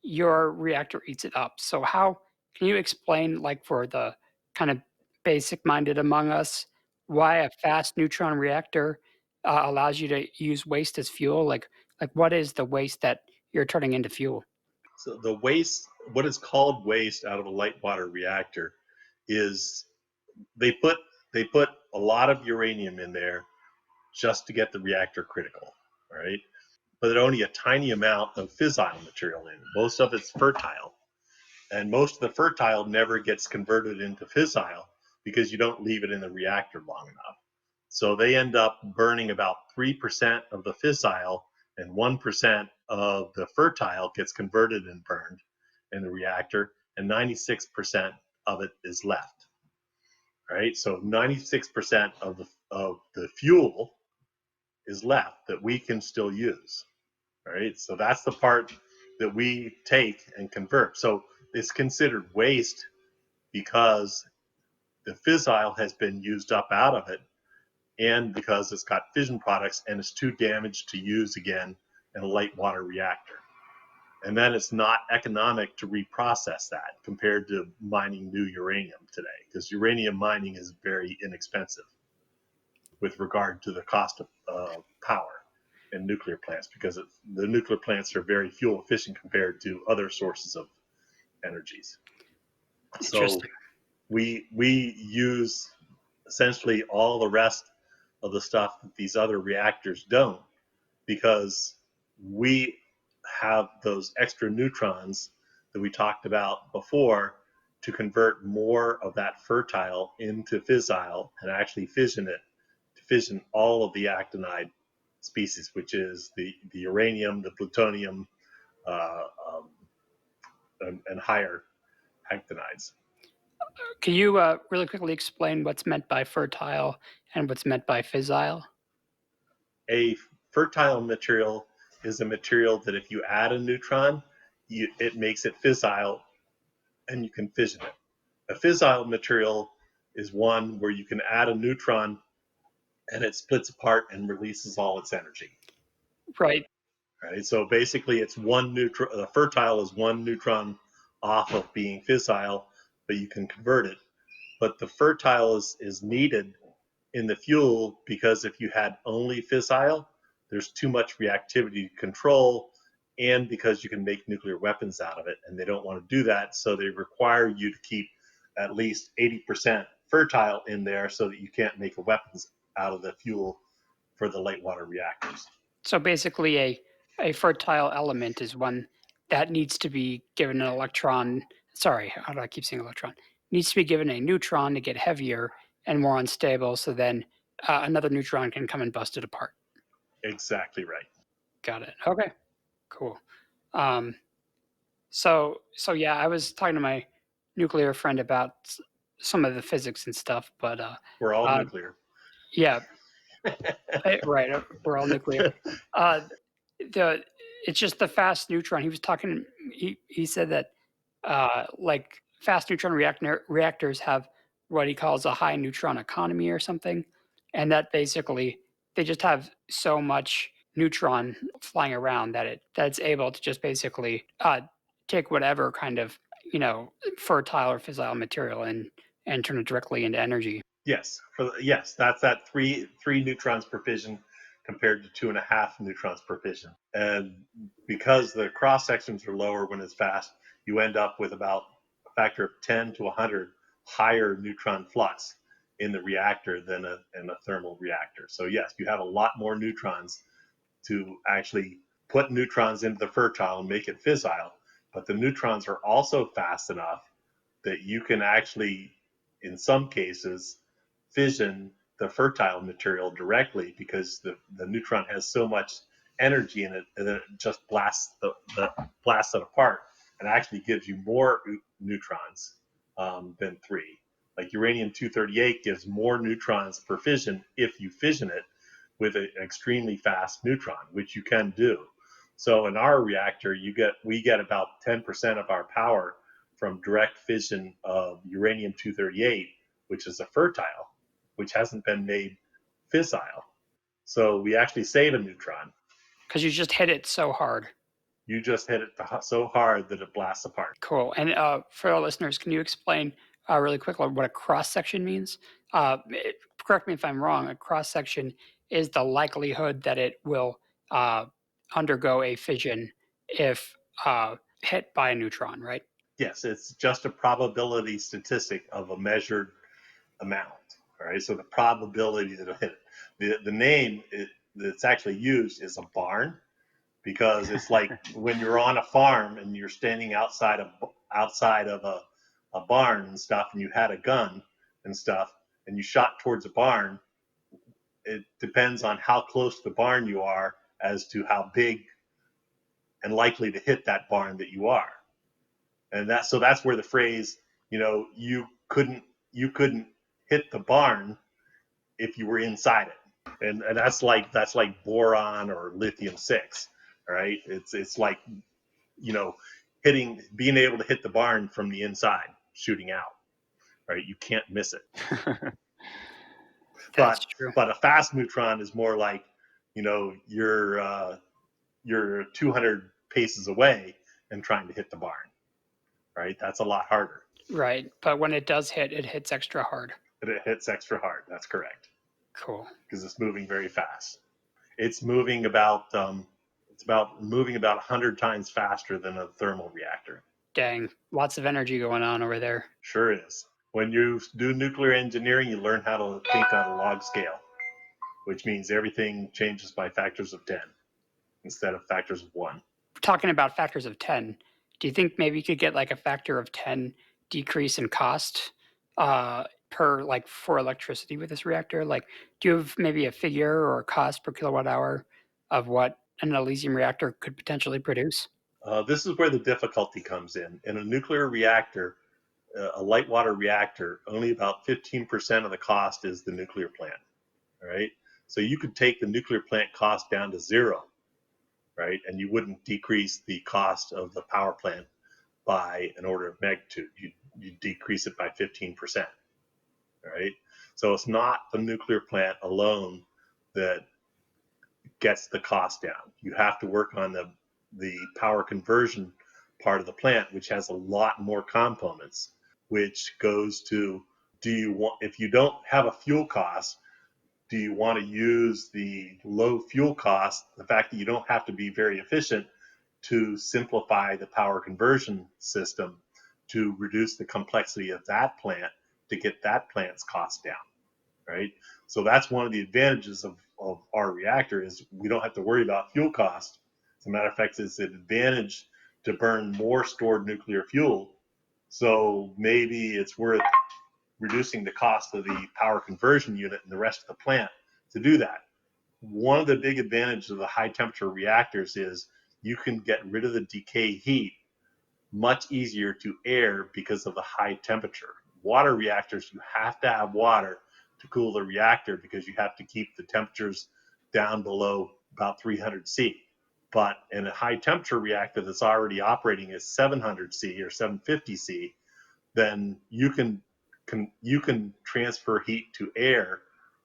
your reactor eats it up. So, how can you explain, like for the kind of basic-minded among us, why a fast neutron reactor allows you to use waste as fuel? Like what is the waste that you're turning into fuel? So the waste, what is called waste out of a light water reactor, is they put they put a lot of uranium in there just to get the reactor critical, right? But only a tiny amount of fissile material in. Most of it's fertile, and most of the fertile never gets converted into fissile because you don't leave it in the reactor long enough. So they end up burning about 3% of the fissile, and 1% of the fertile gets converted and burned in the reactor, and 96% of it is left. Right? So 96% of the fuel is left that we can still use. Right? So that's the part that we take and convert. So it's considered waste because the fissile has been used up out of it, and because it's got fission products and it's too damaged to use again in a light water reactor. And then it's not economic to reprocess that compared to mining new uranium today, because uranium mining is very inexpensive with regard to the cost of power in nuclear plants, because the nuclear plants are very fuel efficient compared to other sources of energies. So Interesting. we use essentially all the rest of the stuff that these other reactors don't, because we have those extra neutrons that we talked about before to convert more of that fertile into fissile and actually fission it, to fission all of the actinide species, which is the uranium, the plutonium, uh, and higher actinides. Can you really quickly explain what's meant by fertile and what's meant by fissile? A fertile material is a material that if you add a neutron, it makes it fissile and you can fission it. A fissile material is one where you can add a neutron and it splits apart and releases all its energy. Right. Right. So basically, it's one neutron. The fertile is one neutron off of being fissile, but you can convert it. But the fertile is needed in the fuel, because if you had only fissile, there's too much reactivity to control, and because you can make nuclear weapons out of it, and they don't want to do that, so they require you to keep at least 80% fertile in there so that you can't make weapons out of the fuel for the light water reactors. So basically, a fertile element is one that needs to be given an electron. Sorry, how do I keep saying electron? Needs to be given a neutron to get heavier and more unstable, so then another neutron can come and bust it apart. Exactly right. Got it. Okay, cool. Um, so yeah, I was talking to my nuclear friend about some of the physics and stuff, but We're all uh, nuclear. yeah, right. We're all nuclear. Uh, the it's just the fast neutron. He was talking. He said that like fast neutron reactors have what he calls a high neutron economy or something, and that basically they just have so much neutron flying around that it's able to just basically take whatever kind of fertile or fissile material and turn it directly into energy. Yes, yes, that's that three neutrons per fission compared to 2.5 neutrons per fission. And because the cross sections are lower when it's fast, you end up with about a factor of 10 to 100 higher neutron flux in the reactor than in a thermal reactor. So yes, you have a lot more neutrons to actually put neutrons into the fertile and make it fissile, but the neutrons are also fast enough that you can actually, in some cases, fission the fertile material directly, because the neutron has so much energy in it that it just blasts blasts it apart and actually gives you more neutrons than three. Like uranium 238 gives more neutrons per fission if you fission it with an extremely fast neutron, which you can do. So in our reactor, we get about 10% of our power from direct fission of uranium 238, which is a fertile, which hasn't been made fissile. So we actually save a neutron. Because you just hit it so hard. You just hit it so hard that it blasts apart. Cool. And for our listeners, can you explain really quickly what a cross section means? Correct me if I'm wrong. A cross section is the likelihood that it will undergo a fission if hit by a neutron, right? Yes, it's just a probability statistic of a measured amount. All right, so the probability that it'll hit it. The name that's actually used is a barn, because it's like when you're on a farm and you're standing outside of a barn and stuff, and you had a gun and stuff, and you shot towards a barn. It depends on how close to the barn you are as to how big and likely to hit that barn that you are. And that's where the phrase, you couldn't hit the barn, if you were inside it. And that's like boron or lithium 6, right? It's like, being able to hit the barn from the inside, shooting out, right? You can't miss it. That's true. But a fast neutron is more like, you're 200 paces away and trying to hit the barn, right? That's a lot harder. Right. But when it does hit, it hits extra hard. But it hits extra hard. That's correct. Cool. Because it's moving very fast. It's moving about 100 times faster than a thermal reactor. Dang. Lots of energy going on over there. Sure is. When you do nuclear engineering, you learn how to think on a log scale, which means everything changes by factors of 10 instead of factors of 1. Talking about factors of 10, do you think maybe you could get like a factor of 10 decrease in cost for electricity with this reactor? Like, do you have maybe a figure or a cost per kilowatt hour of what an Elysium reactor could potentially produce? This is where the difficulty comes in. In a nuclear reactor, a light water reactor, only about 15% of the cost is the nuclear plant, right? So you could take the nuclear plant cost down to zero, right? And you wouldn't decrease the cost of the power plant by an order of magnitude. You decrease it by 15%, right? So it's not the nuclear plant alone that gets the cost down. You have to work on the power conversion part of the plant, which has a lot more components, which goes to, if you don't have a fuel cost, do you want to use the low fuel cost, the fact that you don't have to be very efficient, to simplify the power conversion system to reduce the complexity of that plant to get that plant's cost down, right? So that's one of the advantages of our reactor is we don't have to worry about fuel cost. As a matter of fact, it's an advantage to burn more stored nuclear fuel. So maybe it's worth reducing the cost of the power conversion unit and the rest of the plant to do that. One of the big advantages of the high temperature reactors is you can get rid of the decay heat much easier to air because of the high temperature. Water reactors, you have to have water to cool the reactor because you have to keep the temperatures down below about 300 C. But in a high temperature reactor that's already operating at 700 C or 750 C, then you can transfer heat to air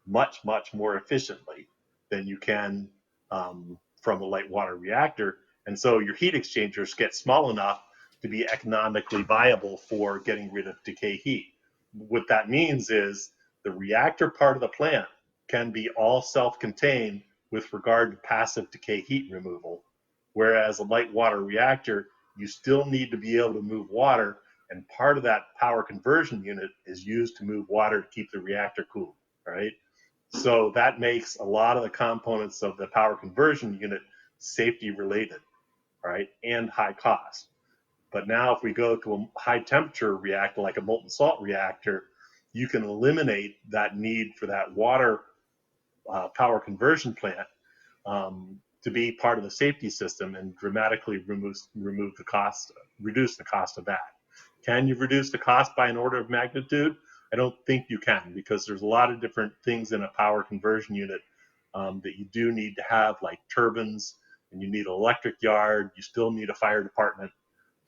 much more efficiently than you can from a light water reactor. And so your heat exchangers get small enough to be economically viable for getting rid of decay heat. What that means is the reactor part of the plant can be all self-contained with regard to passive decay heat removal, whereas a light water reactor, you still need to be able to move water, and part of that power conversion unit is used to move water to keep the reactor cool, right? So that makes a lot of the components of the power conversion unit safety related, right, and high cost. But now if we go to a high temperature reactor like a molten salt reactor, you can eliminate that need for that water power conversion plant to be part of the safety system and dramatically reduce the cost of that. Can you reduce the cost by an order of magnitude? I don't think you can, because there's a lot of different things in a power conversion unit that you do need to have, like turbines, and you need an electric yard. You still need a fire department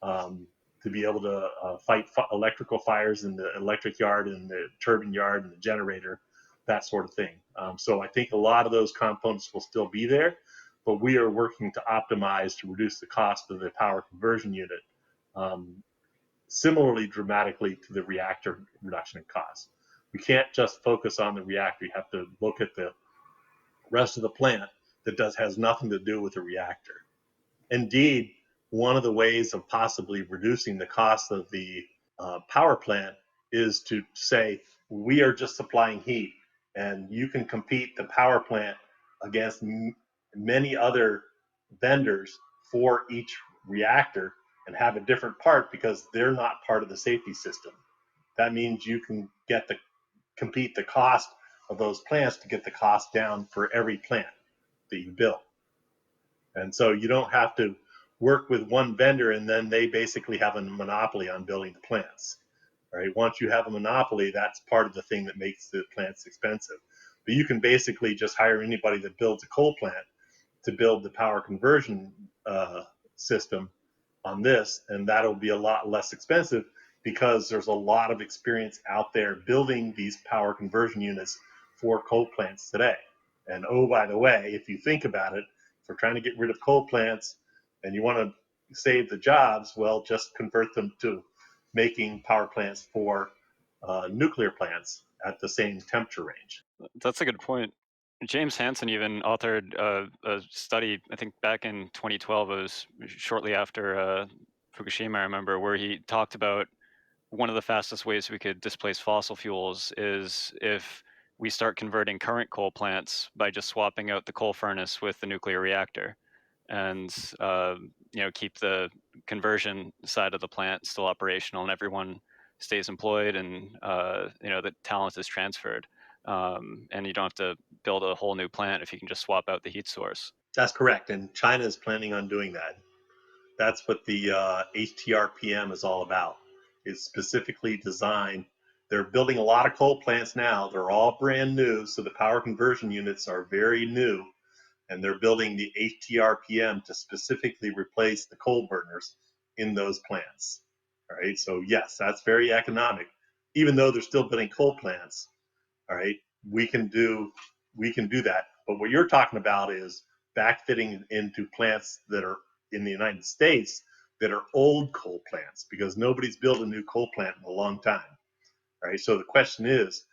to be able to fight electrical fires in the electric yard and the turbine yard and the generator, that sort of thing. So I think a lot of those components will still be there, but we are working to optimize to reduce the cost of the power conversion unit similarly dramatically to the reactor reduction in cost. We can't just focus on the reactor. You have to look at the rest of the plant that has nothing to do with the reactor. Indeed, one of the ways of possibly reducing the cost of the power plant is to say, we are just supplying heat, and you can compete the power plant against many other vendors for each reactor and have a different part because they're not part of the safety system. That means you can compete the cost of those plants to get the cost down for every plant that you build. And so you don't have to work with one vendor and then they basically have a monopoly on building the plants. Right? Once you have a monopoly, that's part of the thing that makes the plants expensive. But you can basically just hire anybody that builds a coal plant to build the power conversion system on this, and that'll be a lot less expensive because there's a lot of experience out there building these power conversion units for coal plants today. And oh, by the way, if you think about it, if we're trying to get rid of coal plants and you want to save the jobs, well, just convert them to making power plants for nuclear plants at the same temperature range. That's a good point. James Hansen even authored a study, I think back in 2012, it was shortly after Fukushima, I remember, where he talked about one of the fastest ways we could displace fossil fuels is if we start converting current coal plants by just swapping out the coal furnace with the nuclear reactor, and keep the conversion side of the plant still operational, and everyone stays employed, and the talent is transferred, and you don't have to build a whole new plant if you can just swap out the heat source. That's correct, and China is planning on doing that. That's what the HTRPM is all about. It's specifically designed. They're building a lot of coal plants now. They're all brand new, so the power conversion units are very new, and they're building the HTRPM to specifically replace the coal burners in those plants. All right, so yes, that's very economic. Even though they're still building coal plants, all right, we can do that. But what you're talking about is backfitting into plants that are in the United States that are old coal plants, because nobody's built a new coal plant in a long time. All right, so the question is,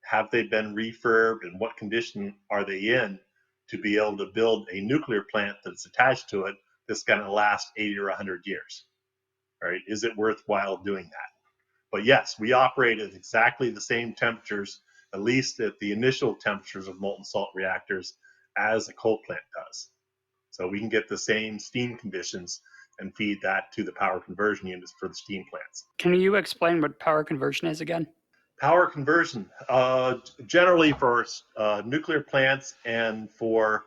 have they been refurbed and what condition are they in to be able to build a nuclear plant that's attached to it that's going to last 80 or 100 years? All right, is it worthwhile doing that? But yes, we operate at exactly the same temperatures, at least at the initial temperatures of molten salt reactors, as a coal plant does. So we can get the same steam conditions and feed that to the power conversion units for the steam plants. Can you explain what power conversion is again? Power conversion, generally for nuclear plants and for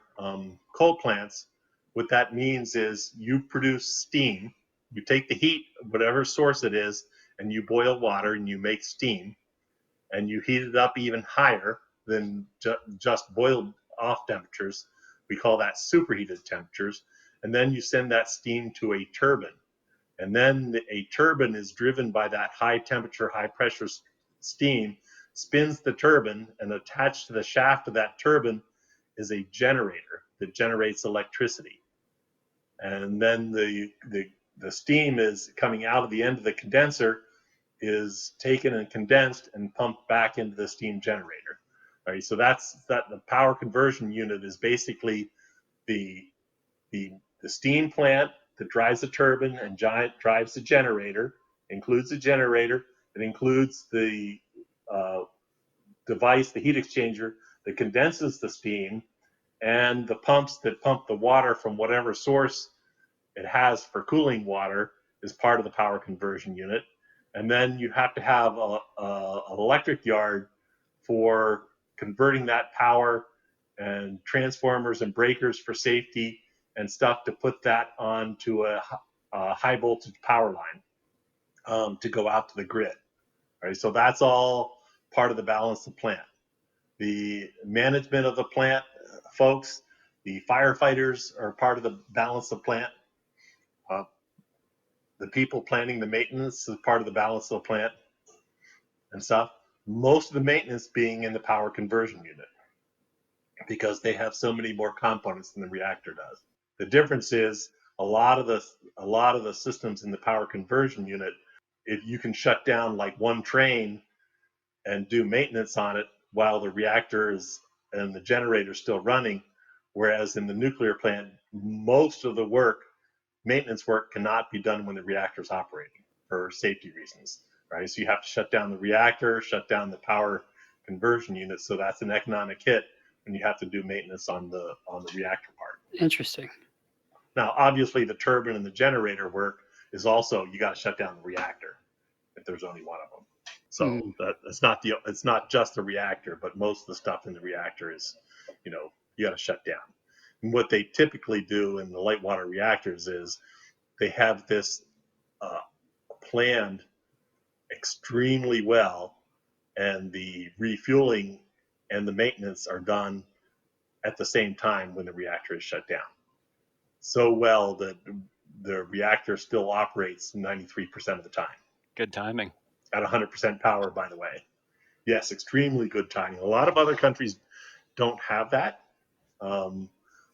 coal plants, what that means is you produce steam. You take the heat, whatever source it is, and you boil water and you make steam, and you heat it up even higher than just boiled off temperatures. We call that superheated temperatures. And then you send that steam to a turbine. And then a turbine is driven by that high temperature, high pressure steam, spins the turbine, and attached to the shaft of that turbine is a generator that generates electricity. And then the steam is coming out of the end of the condenser, is taken and condensed and pumped back into the steam generator. All right, so that's the power conversion unit is basically the steam plant that drives the turbine and drives the generator, includes the generator, it includes the device, the heat exchanger that condenses the steam, and the pumps that pump the water from whatever source it has for cooling water is part of the power conversion unit. And then you have to have an electric yard for converting that power, and transformers and breakers for safety and stuff to put that onto a high voltage power line to go out to the grid. All right, so that's all part of the balance of plant. The management of the plant, folks, the firefighters are part of the balance of plant. The people planning the maintenance is part of the balance of the plant and stuff. Most of the maintenance being in the power conversion unit because they have so many more components than the reactor does. The difference is a lot of the systems in the power conversion unit, if you can shut down like one train and do maintenance on it while the reactor is and the generator is still running, whereas in the nuclear plant, most of the work, maintenance work, cannot be done when the reactor is operating for safety reasons, right? So you have to shut down the reactor, shut down the power conversion unit. So that's an economic hit when you have to do maintenance on the reactor part. Interesting. Now, obviously, the turbine and the generator work is also, you got to shut down the reactor if there's only one of them. So it's not just the reactor, but most of the stuff in the reactor is, you got to shut down. And what they typically do in the light water reactors is they have this planned extremely well, and the refueling and the maintenance are done at the same time when the reactor is shut down. So well that the reactor still operates 93% of the time Good timing. at 100% power, by the way. Yes, extremely good timing. A lot of other countries don't have that. Um,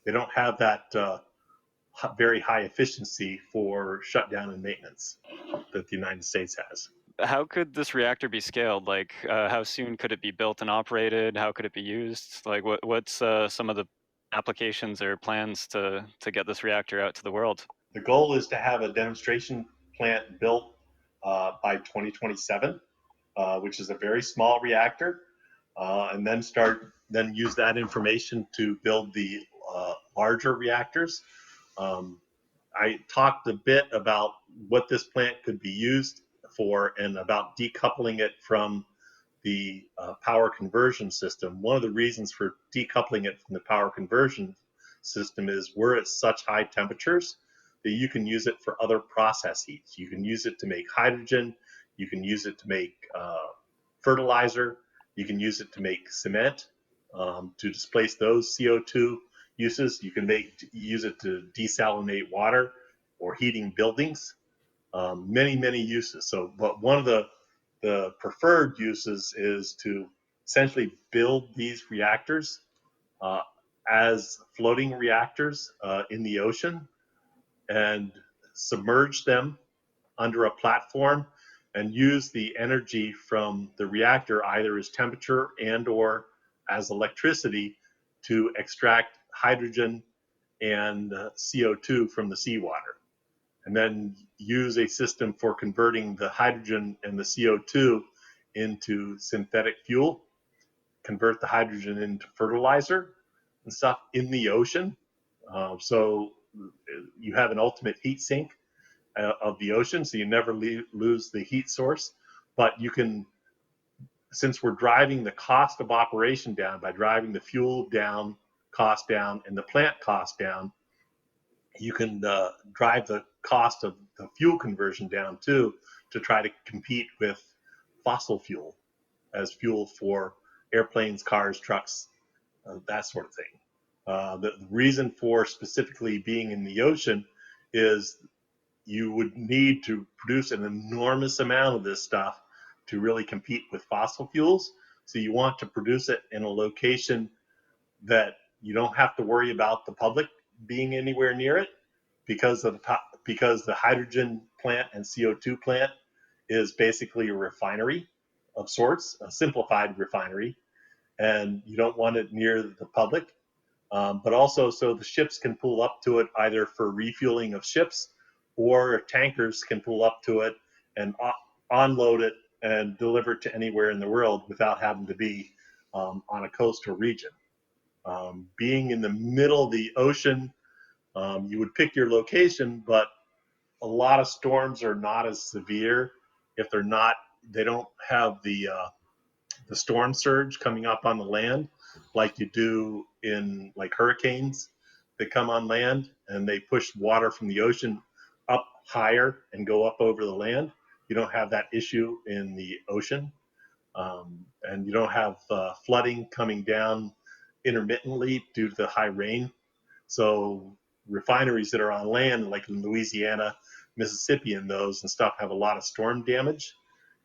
they don't have that very high efficiency for shutdown and maintenance that the United States has. How could this reactor be scaled? Like, how soon could it be built and operated? How could it be used? Like, what's some of the applications or plans to get this reactor out to the world? The goal is to have a demonstration plant built by 2027, which is a very small reactor, and then use that information to build the larger reactors. Um, I talked a bit about what this plant could be used for and about decoupling it from the power conversion system. One of the reasons for decoupling it from the power conversion system is we're at such high temperatures that you can use it for other process heats. You can use it to make hydrogen, you can use it to make fertilizer, you can use it to make cement, to displace those CO2 uses. You can use it to desalinate water or heating buildings. Many uses. So, but one of the preferred uses is to essentially build these reactors uh, as floating reactors in the ocean and submerge them under a platform and use the energy from the reactor either as temperature and or as electricity to extract hydrogen and CO2 from the seawater, and then use a system for converting the hydrogen and the CO2 into synthetic fuel, convert the hydrogen into fertilizer and stuff in the ocean. So you have an ultimate heat sink of the ocean, so you never lose the heat source. But you can, since we're driving the cost of operation down by driving the fuel down, cost down, and the plant cost down, you can drive the cost of the fuel conversion down too to try to compete with fossil fuel as fuel for airplanes, cars, trucks, that sort of thing. The reason for specifically being in the ocean is you would need to produce an enormous amount of this stuff to really compete with fossil fuels. So you want to produce it in a location that you don't have to worry about the public being anywhere near it because the hydrogen plant and CO2 plant is basically a refinery of sorts, a simplified refinery, and you don't want it near the public. But also so the ships can pull up to it either for refueling of ships or tankers can pull up to it and unload it and deliver it to anywhere in the world without having to be on a coastal region. Being in the middle of the ocean, you would pick your location, but a lot of storms are not as severe if they don't have the storm surge coming up on the land like you do in like hurricanes that come on land and they push water from the ocean up higher and go up over the land. You don't have that issue in the ocean, and you don't have flooding coming down intermittently due to the high rain. So refineries that are on land, like in Louisiana, Mississippi, and those and stuff, have a lot of storm damage,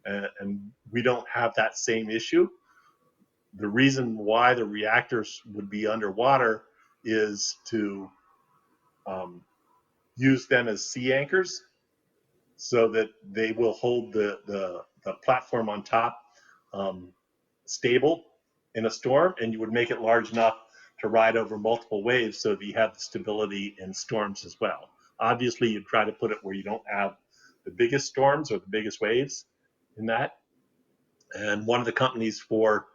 and we don't have that same issue. The reason why the reactors would be underwater is to um, use them as sea anchors so that they will hold the platform on top um, stable in a storm, and you would make it large enough to ride over multiple waves so that you have the stability in storms as well. Obviously, you try to put it where you don't have the biggest storms or the biggest waves in that. And one of the companies for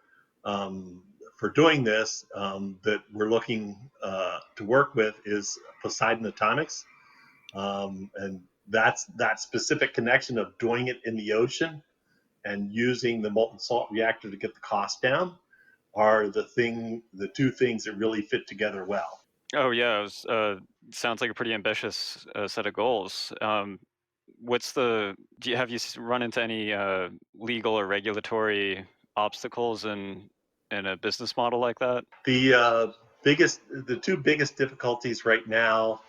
doing this that we're looking to work with is Poseidon Atomics, and that's that specific connection of doing it in the ocean and using the molten salt reactor to get the cost down are the two things that really fit together well. Oh yeah, sounds like a pretty ambitious set of goals. Have you run into any legal or regulatory obstacles in in a business model like that? The two biggest difficulties right now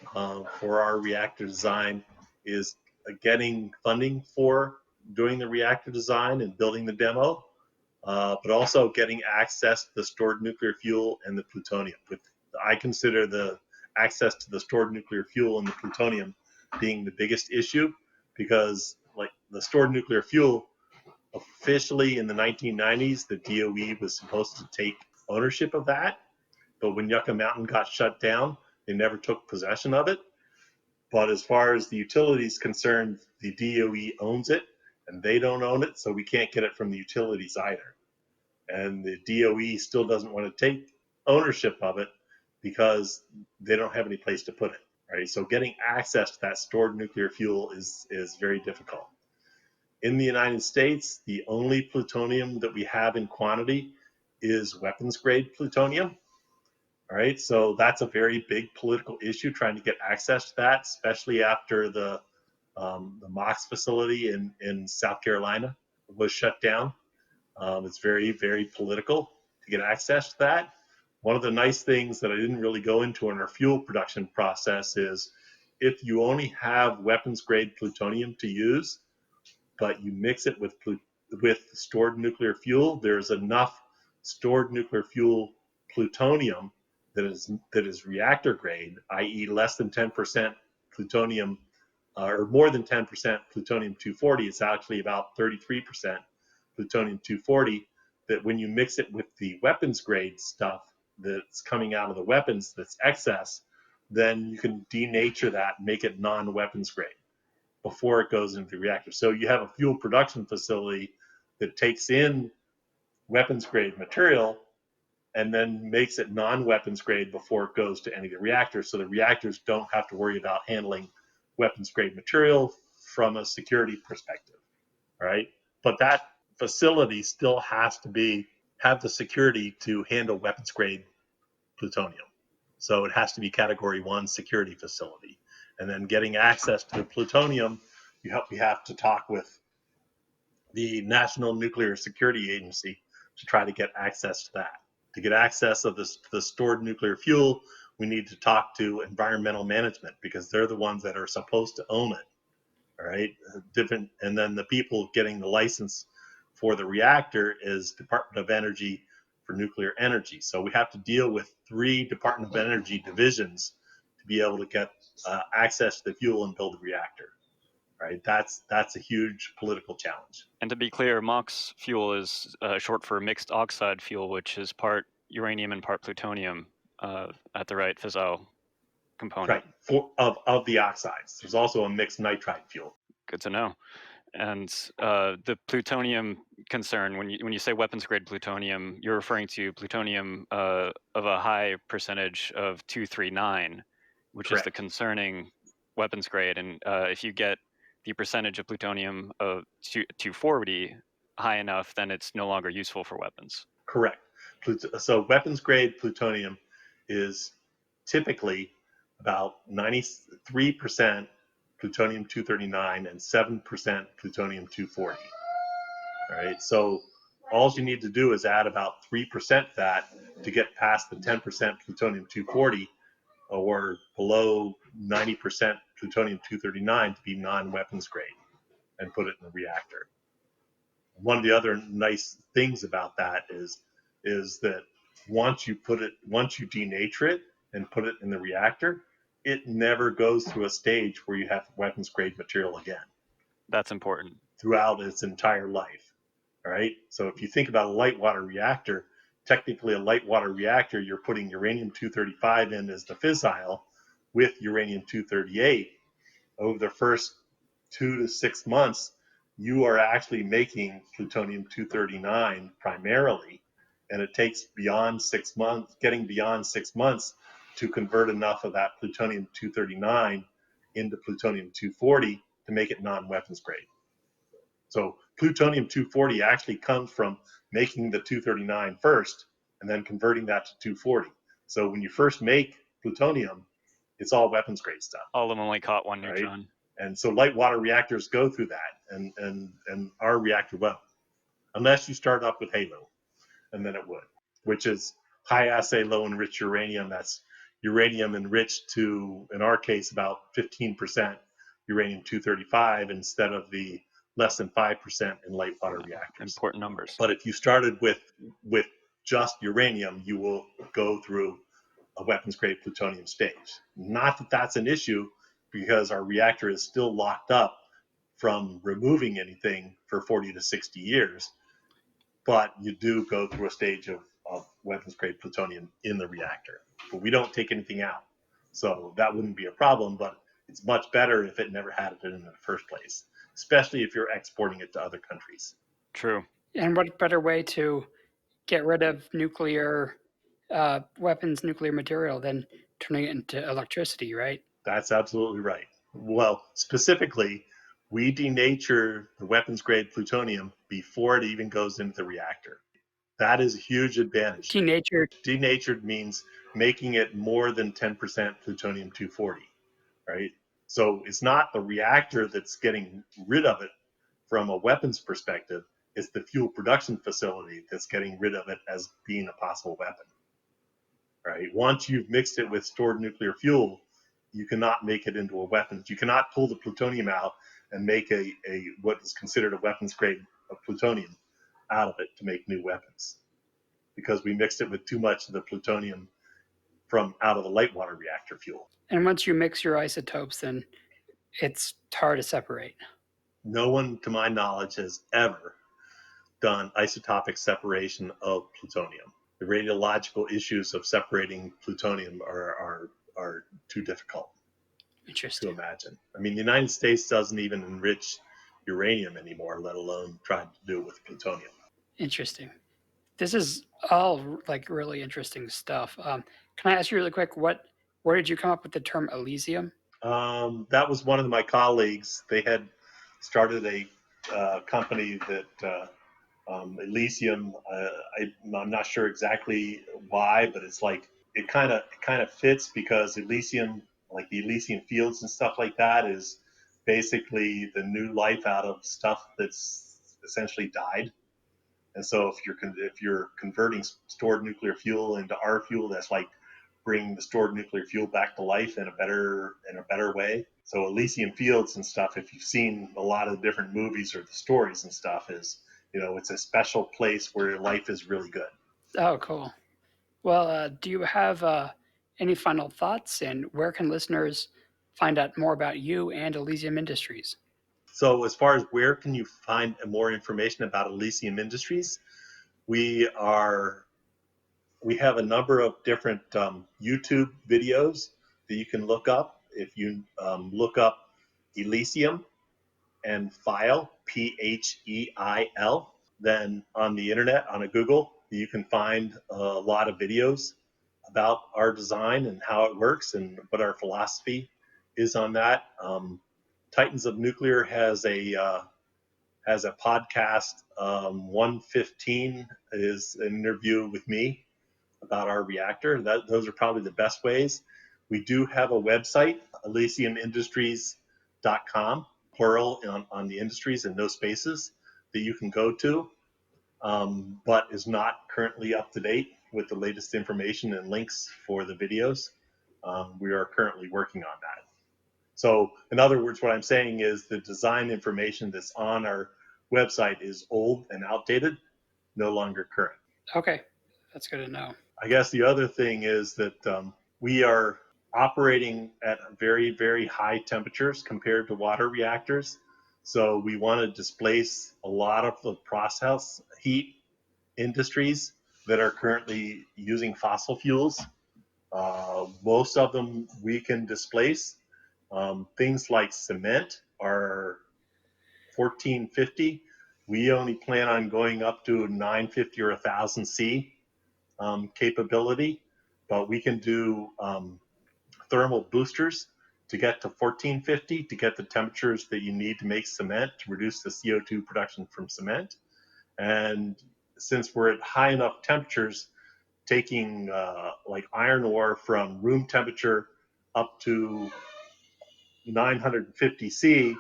for our reactor design is getting funding for doing the reactor design and building the demo, but also getting access to the stored nuclear fuel and the plutonium. I consider the access to the stored nuclear fuel and the plutonium being the biggest issue, because like the stored nuclear fuel, officially in the 1990s, the DOE was supposed to take ownership of that. But when Yucca Mountain got shut down, they never took possession of it. But as far as the utility is concerned, the DOE owns it, and they don't own it, so we can't get it from the utilities either. And the DOE still doesn't want to take ownership of it because they don't have any place to put it. Right? So getting access to that stored nuclear fuel is very difficult. In the United States, the only plutonium that we have in quantity is weapons grade plutonium. All right, so that's a very big political issue, trying to get access to that, especially after the MOX facility in South Carolina was shut down. It's very, very political to get access to that. One of the nice things that I didn't really go into in our fuel production process is if you only have weapons grade plutonium to use, but you mix it with stored nuclear fuel, there's enough stored nuclear fuel plutonium that is reactor grade, i.e., less than 10% plutonium, or more than 10% plutonium-240. It's actually about 33% plutonium-240. That when you mix it with the weapons grade stuff that's coming out of the weapons that's excess, then you can denature that, make it non-weapons grade before it goes into the reactor. So you have a fuel production facility that takes in weapons grade material and then makes it non-weapons grade before it goes to any of the reactors. So the reactors don't have to worry about handling weapons grade material from a security perspective, right? But that facility still has to have the security to handle weapons grade plutonium. So it has to be category 1 security facility. And then getting access to the plutonium, we have to talk with the National Nuclear Security Agency to try to get access to that. To get access of the stored nuclear fuel, we need to talk to environmental management because they're the ones that are supposed to own it. All right, and then the people getting the license for the reactor is Department of Energy for Nuclear Energy. So we have to deal with 3 Department of Energy divisions to be able to get access to the fuel and build the reactor. Right, that's a huge political challenge. And to be clear, MOX fuel is short for mixed oxide fuel, which is part uranium and part plutonium at the right fissile component. Right, of the oxides. There's also a mixed nitride fuel. Good to know. And the plutonium concern, when you say weapons grade plutonium, you're referring to plutonium of a high percentage of 239, which Correct. is the concerning weapons grade. And if you get the percentage of plutonium of 240 high enough, then it's no longer useful for weapons. Correct. So weapons grade plutonium is typically about 93% plutonium-239 and 7% plutonium-240. All right, so all you need to do is add about 3% that to get past the 10% plutonium-240 or below 90% plutonium-239 to be non-weapons grade and put it in the reactor. One of the other nice things about that is that once you denature it and put it in the reactor, it never goes through a stage where you have weapons grade material again. That's important. Throughout its entire life. All right. So if you think about a light water reactor, technically a light water reactor, you're putting uranium-235 in as the fissile with uranium-238. Over the first 2 to 6 months, you are actually making plutonium-239 primarily, and it takes beyond 6 months, getting beyond 6 months to convert enough of that plutonium-239 into plutonium-240 to make it non-weapons grade. So plutonium-240 actually comes from making the 239 first and then converting that to 240. So when you first make plutonium, it's all weapons grade stuff. All of them only caught one right? neutron. And so light water reactors go through that, and our reactor won't, unless you start up with HALO, and then it would. which is high assay, low enriched uranium. That's uranium enriched to, in our case, about 15% uranium-235 instead of the less than 5% in light water reactors. Important numbers. But if you started with just uranium, you will go through a weapons grade plutonium stage. Not that that's an issue, because our reactor is still locked up from removing anything for 40 to 60 years, but you do go through a stage of weapons grade plutonium in the reactor. But we don't take anything out. So that wouldn't be a problem, but it's much better if it never had it in the first place, especially if you're exporting it to other countries. True. And what better way to get rid of nuclear weapons, nuclear material, than turning it into electricity, right? That's absolutely right. Well, specifically, we denature the weapons grade plutonium before it even goes into the reactor. That is a huge advantage. Denatured. Denatured means making it more than 10% plutonium 240, right? So it's not the reactor that's getting rid of it from a weapons perspective, it's the fuel production facility that's getting rid of it as being a possible weapon, right? Once you've mixed it with stored nuclear fuel, you cannot make it into a weapon. You cannot pull the plutonium out and make a what is considered a weapons grade of plutonium out of it to make new weapons, because we mixed it with too much of the plutonium from out of the light water reactor fuel. And once you mix your isotopes, then it's hard to separate. No one, to my knowledge, has ever done isotopic separation of plutonium. The radiological issues of separating plutonium are too difficult to imagine. I mean, the United States doesn't even enrich uranium anymore, let alone try to do it with plutonium. Interesting. This is all like really interesting stuff. Can I ask you really quick, where did you come up with the term Elysium? That was one of my colleagues. They had started a company that Elysium. I'm not sure exactly why, but it's like it kind of fits, because Elysium, like the Elysium fields and stuff like that, is basically the new life out of stuff that's essentially died. And so if you're converting stored nuclear fuel into our fuel, that's like bringing the stored nuclear fuel back to life in a better way. So Elysium fields and stuff, if you've seen a lot of the different movies or the stories and stuff, is, it's a special place where life is really good. Oh, cool. Well, do you have any final thoughts, and where can listeners find out more about you and Elysium Industries? So as far as where can you find more information about Elysium Industries, we have a number of different YouTube videos that you can look up. If you look up Elysium and Pheil, Pheil, then on the internet, on a Google, you can find a lot of videos about our design and how it works and what our philosophy is on that. Titans of Nuclear has a podcast. 115 is an interview with me about our reactor. Those are probably the best ways. We do have a website, elysiumindustries.com, plural on the industries and no spaces, that you can go to, but is not currently up to date with the latest information and links for the videos. We are currently working on that. So in other words, what I'm saying is the design information that's on our website is old and outdated, no longer current. Okay, that's good to know. I guess the other thing is that we are operating at very, very high temperatures compared to water reactors. So we want to displace a lot of the process heat industries that are currently using fossil fuels. Most of them we can displace. Things like cement are 1450. We only plan on going up to 950 or 1000 C capability, but we can do thermal boosters to get to 1450 to get the temperatures that you need to make cement, to reduce the CO2 production from cement. And since we're at high enough temperatures, taking like iron ore from room temperature up to 950 C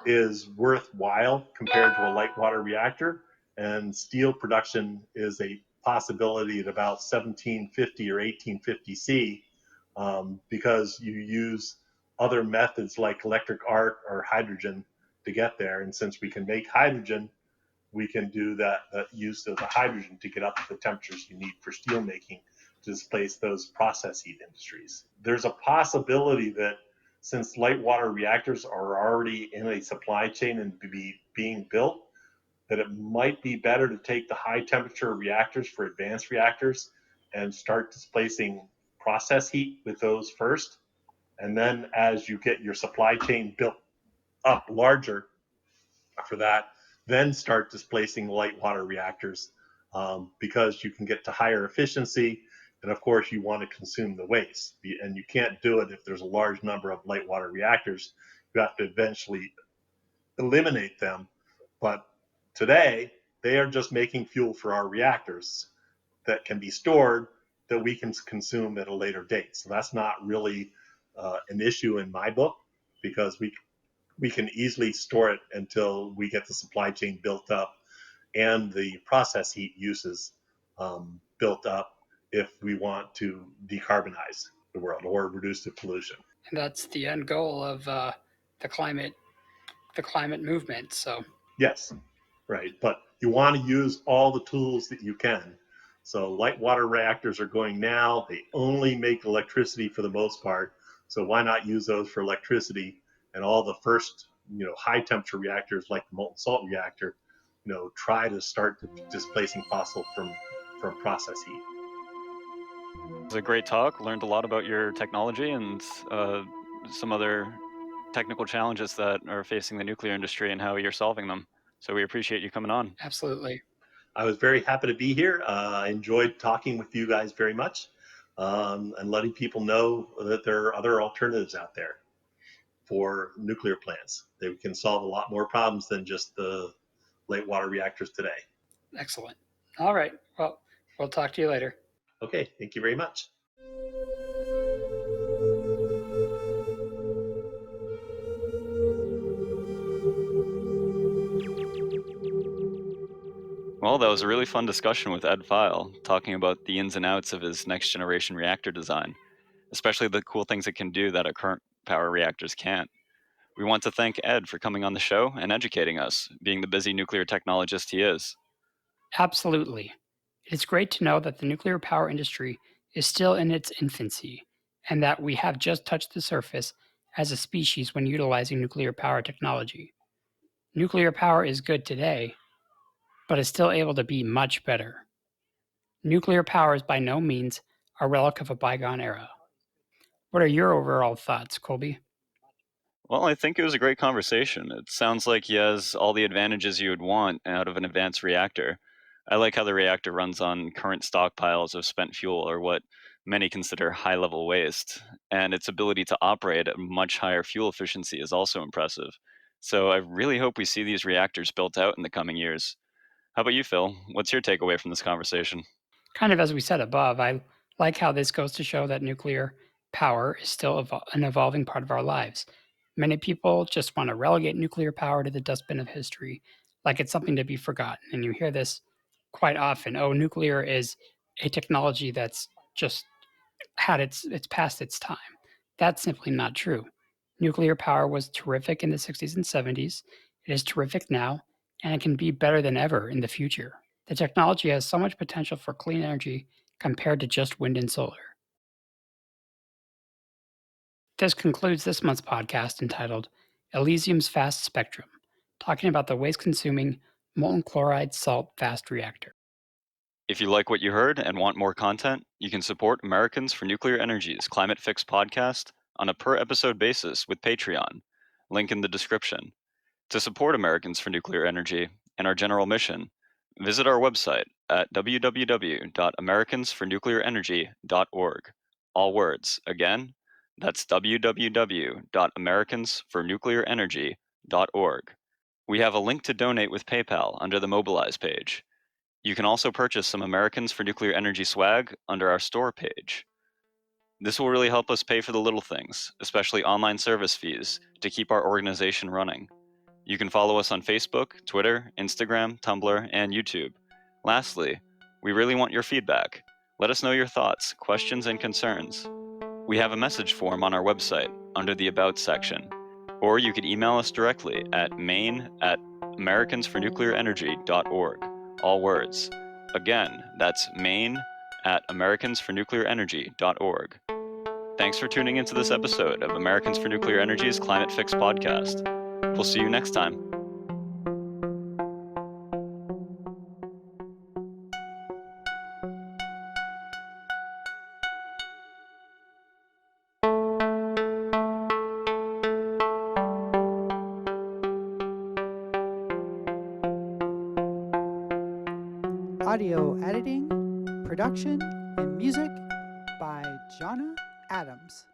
is worthwhile compared to a light water reactor. And steel production is a possibility at about 1750 or 1850 C, because you use other methods like electric arc or hydrogen to get there. And since we can make hydrogen, we can do that use of the hydrogen to get up to the temperatures you need for steel making to displace those process heat industries. There's a possibility that since light water reactors are already in a supply chain and being built, that it might be better to take the high temperature reactors for advanced reactors and start displacing process heat with those first. And then as you get your supply chain built up larger for that, then start displacing light water reactors, because you can get to higher efficiency. And of course, you want to consume the waste. And you can't do it if there's a large number of light water reactors. You have to eventually eliminate them. But today, they are just making fuel for our reactors that can be stored that we can consume at a later date. So that's not really an issue in my book, because we can easily store it until we get the supply chain built up and the process heat uses built up if we want to decarbonize the world or reduce the pollution. And that's the end goal of the climate movement. So Yes, right. But you want to use all the tools that you can. So light water reactors are going now. They only make electricity for the most part. So why not use those for electricity? And all the first, high temperature reactors like the molten salt reactor, try to start displacing fossil from process heat. It was a great talk. Learned a lot about your technology and some other technical challenges that are facing the nuclear industry and how you're solving them. So we appreciate you coming on. absolutely. I was very happy to be here. I enjoyed talking with you guys very much, and letting people know that there are other alternatives out there for nuclear plants. They can solve a lot more problems than just the light water reactors today. Excellent. All right. Well, we'll talk to you later. Okay, thank you very much. Well, that was a really fun discussion with Ed Pheil, talking about the ins and outs of his next generation reactor design, especially the cool things it can do that our current power reactors can't. We want to thank Ed for coming on the show and educating us, being the busy nuclear technologist he is. Absolutely. It is great to know that the nuclear power industry is still in its infancy and that we have just touched the surface as a species when utilizing nuclear power technology. Nuclear power is good today, but is still able to be much better. Nuclear power is by no means a relic of a bygone era. What are your overall thoughts, Colby? Well, I think it was a great conversation. It sounds like he has all the advantages you would want out of an advanced reactor. I like how the reactor runs on current stockpiles of spent fuel, or what many consider high level waste, and its ability to operate at much higher fuel efficiency is also impressive. So I really hope we see these reactors built out in the coming years. How about you, Phil? What's your takeaway from this conversation? Kind of as we said above, I like how this goes to show that nuclear power is still an evolving part of our lives. Many people just want to relegate nuclear power to the dustbin of history, like it's something to be forgotten. And you hear this quite often. Oh, nuclear is a technology that's just it's past its time. That's simply not true. Nuclear power was terrific in the 60s and 70s. It is terrific now, and it can be better than ever in the future. The technology has so much potential for clean energy compared to just wind and solar. This concludes this month's podcast entitled Elysium's Fast Spectrum, talking about the waste consuming molten chloride salt fast reactor. If you like what you heard and want more content, you can support Americans for Nuclear Energy's Climate Fix podcast on a per episode basis with Patreon. Link in the description. To support Americans for Nuclear Energy and our general mission, visit our website at www.americansfornuclearenergy.org. All words. Again, that's www.americansfornuclearenergy.org. We have a link to donate with PayPal under the Mobilize page. You can also purchase some Americans for Nuclear Energy swag under our store page. This will really help us pay for the little things, especially online service fees, to keep our organization running. You can follow us on Facebook, Twitter, Instagram, Tumblr, and YouTube. Lastly, We really want your feedback. Let us know your thoughts, questions, and concerns. We have a message form on our website under the About section, or you could email us directly at main@americansfornuclearenergy.org, all words. Again, that's main@americansfornuclearenergy.org. Thanks for tuning into this episode of Americans for Nuclear Energy's Climate Fix podcast. We'll see you next time. Audio editing, production, and music by Jonna Adams.